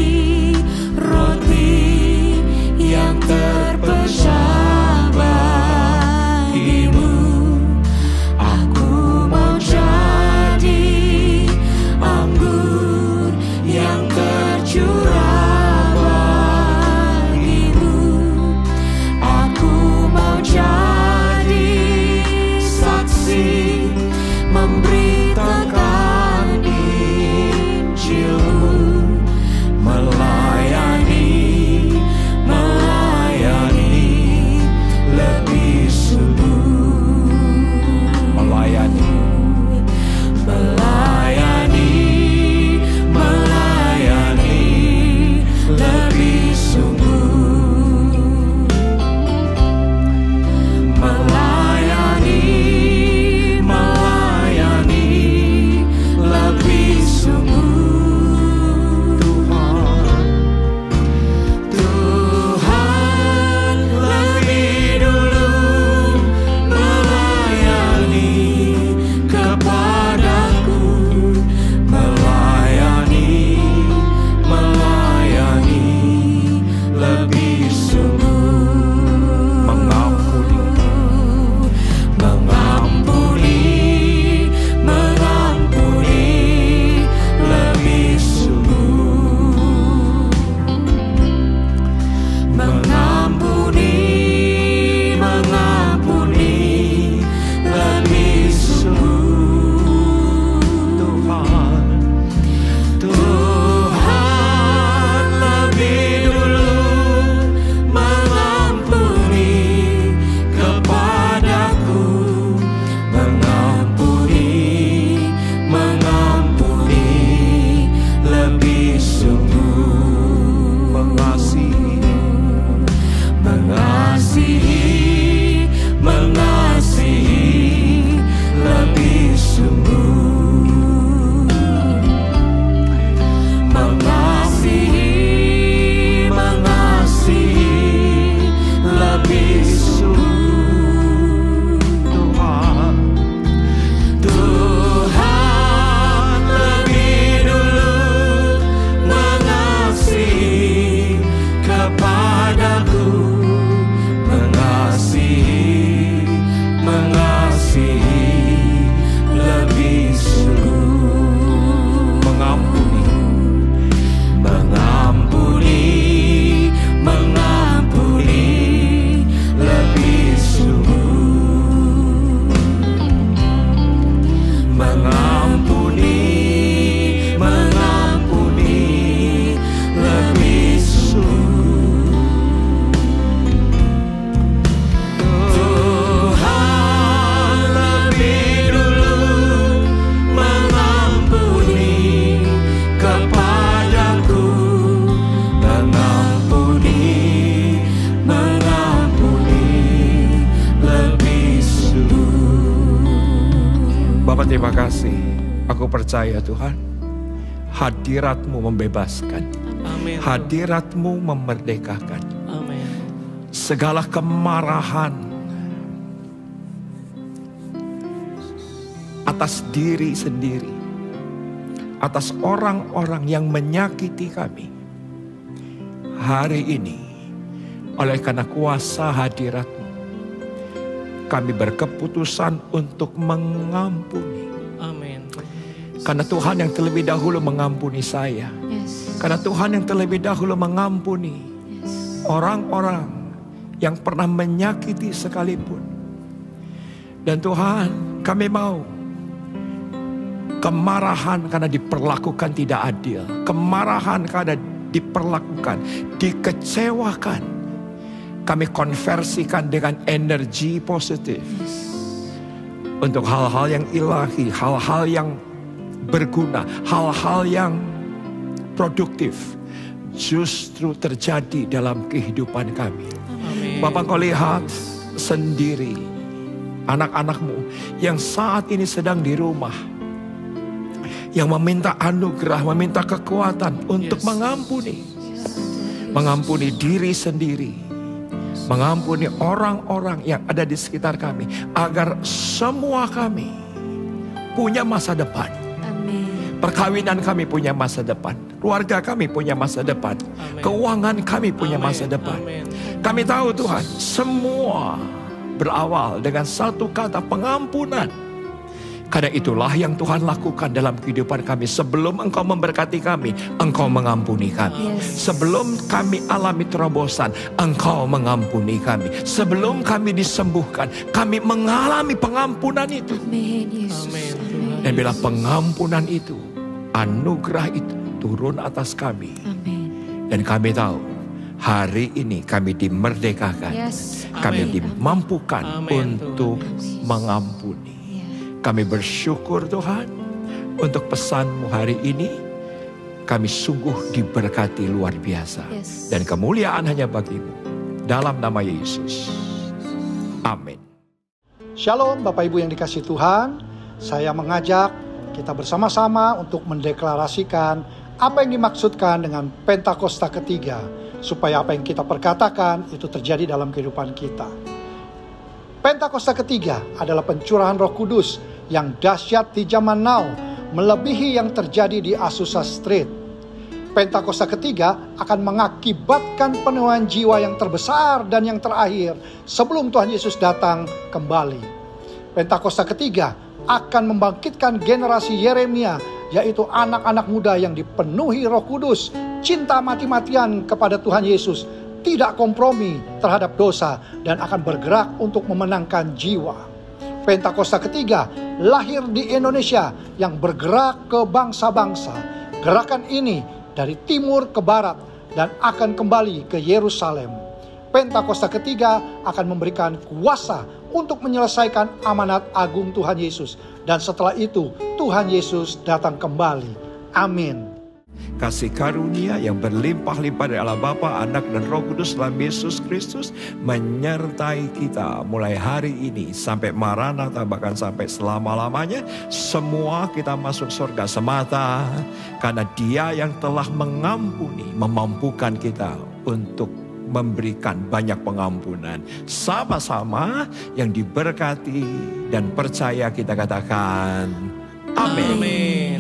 Bapak terima kasih. Aku percaya Tuhan, hadirat-Mu membebaskan. Amin. Hadirat-Mu memerdekakan. Amin. Segala kemarahan atas diri sendiri, atas orang-orang yang menyakiti kami, hari ini oleh karena kuasa hadirat-Mu, kami berkeputusan untuk mengampuni. Amin. Karena Tuhan yang terlebih dahulu mengampuni saya. Yes. Karena Tuhan yang terlebih dahulu mengampuni Yes. orang-orang yang pernah menyakiti sekalipun. Dan Tuhan, kami mau kemarahan karena diperlakukan tidak adil, kemarahan karena diperlakukan, dikecewakan, kami konversikan dengan energi positif untuk hal-hal yang ilahi, hal-hal yang berguna, hal-hal yang produktif justru terjadi dalam kehidupan kami. Amin. Bapak, Engkau lihat sendiri anak-anak-Mu yang saat ini sedang di rumah, yang meminta anugerah, meminta kekuatan untuk mengampuni. Mengampuni diri sendiri, mengampuni orang-orang yang ada di sekitar kami, agar semua kami punya masa depan. Amin. Perkawinan kami punya masa depan, keluarga kami punya masa depan, keuangan kami punya masa depan. Kami tahu Tuhan, semua berawal dengan satu kata, pengampunan. Karena itulah yang Tuhan lakukan dalam kehidupan kami. Sebelum Engkau memberkati kami, Engkau mengampuni kami. Yes. Sebelum kami alami terobosan, Engkau mengampuni kami. Sebelum kami disembuhkan, kami mengalami pengampunan itu. Amin, Yesus. Amin. Amin. Dan bila pengampunan itu, anugerah itu turun atas kami. Amin. Dan kami tahu, hari ini kami dimerdekakan. Yes. Kami Amin. dimampukan Amin, untuk mengampuni. Kami bersyukur Tuhan untuk pesan-Mu hari ini. Kami sungguh diberkati luar biasa. Yes. Dan kemuliaan hanya bagi-Mu. Dalam nama Yesus. Amin. Shalom Bapak Ibu yang dikasihi Tuhan. Saya mengajak kita bersama-sama untuk mendeklarasikan apa yang dimaksudkan dengan Pentakosta ketiga. Supaya apa yang kita perkatakan itu terjadi dalam kehidupan kita. Pentakosta ketiga adalah pencurahan Roh Kudus yang dahsyat di zaman now, melebihi yang terjadi di Azusa Street. Pentakosta ketiga akan mengakibatkan penuhan jiwa yang terbesar dan yang terakhir sebelum Tuhan Yesus datang kembali. Pentakosta ketiga akan membangkitkan generasi Yeremia, yaitu anak-anak muda yang dipenuhi Roh Kudus, cinta mati-matian kepada Tuhan Yesus, tidak kompromi terhadap dosa, dan akan bergerak untuk memenangkan jiwa. Pentakosta ketiga lahir di Indonesia yang bergerak ke bangsa-bangsa. Gerakan ini dari timur ke barat dan akan kembali ke Yerusalem. Pentakosta ketiga akan memberikan kuasa untuk menyelesaikan amanat agung Tuhan Yesus. Dan setelah itu Tuhan Yesus datang kembali. Amin. Kasih karunia yang berlimpah-limpah dari Allah Bapa, Anak, dan Roh Kudus dalam Yesus Kristus menyertai kita mulai hari ini sampai Maranatha, bahkan sampai selama-lamanya. Semua kita masuk surga semata karena Dia yang telah mengampuni, memampukan kita untuk memberikan banyak pengampunan. Sama-sama yang diberkati dan percaya kita katakan amin. Amin.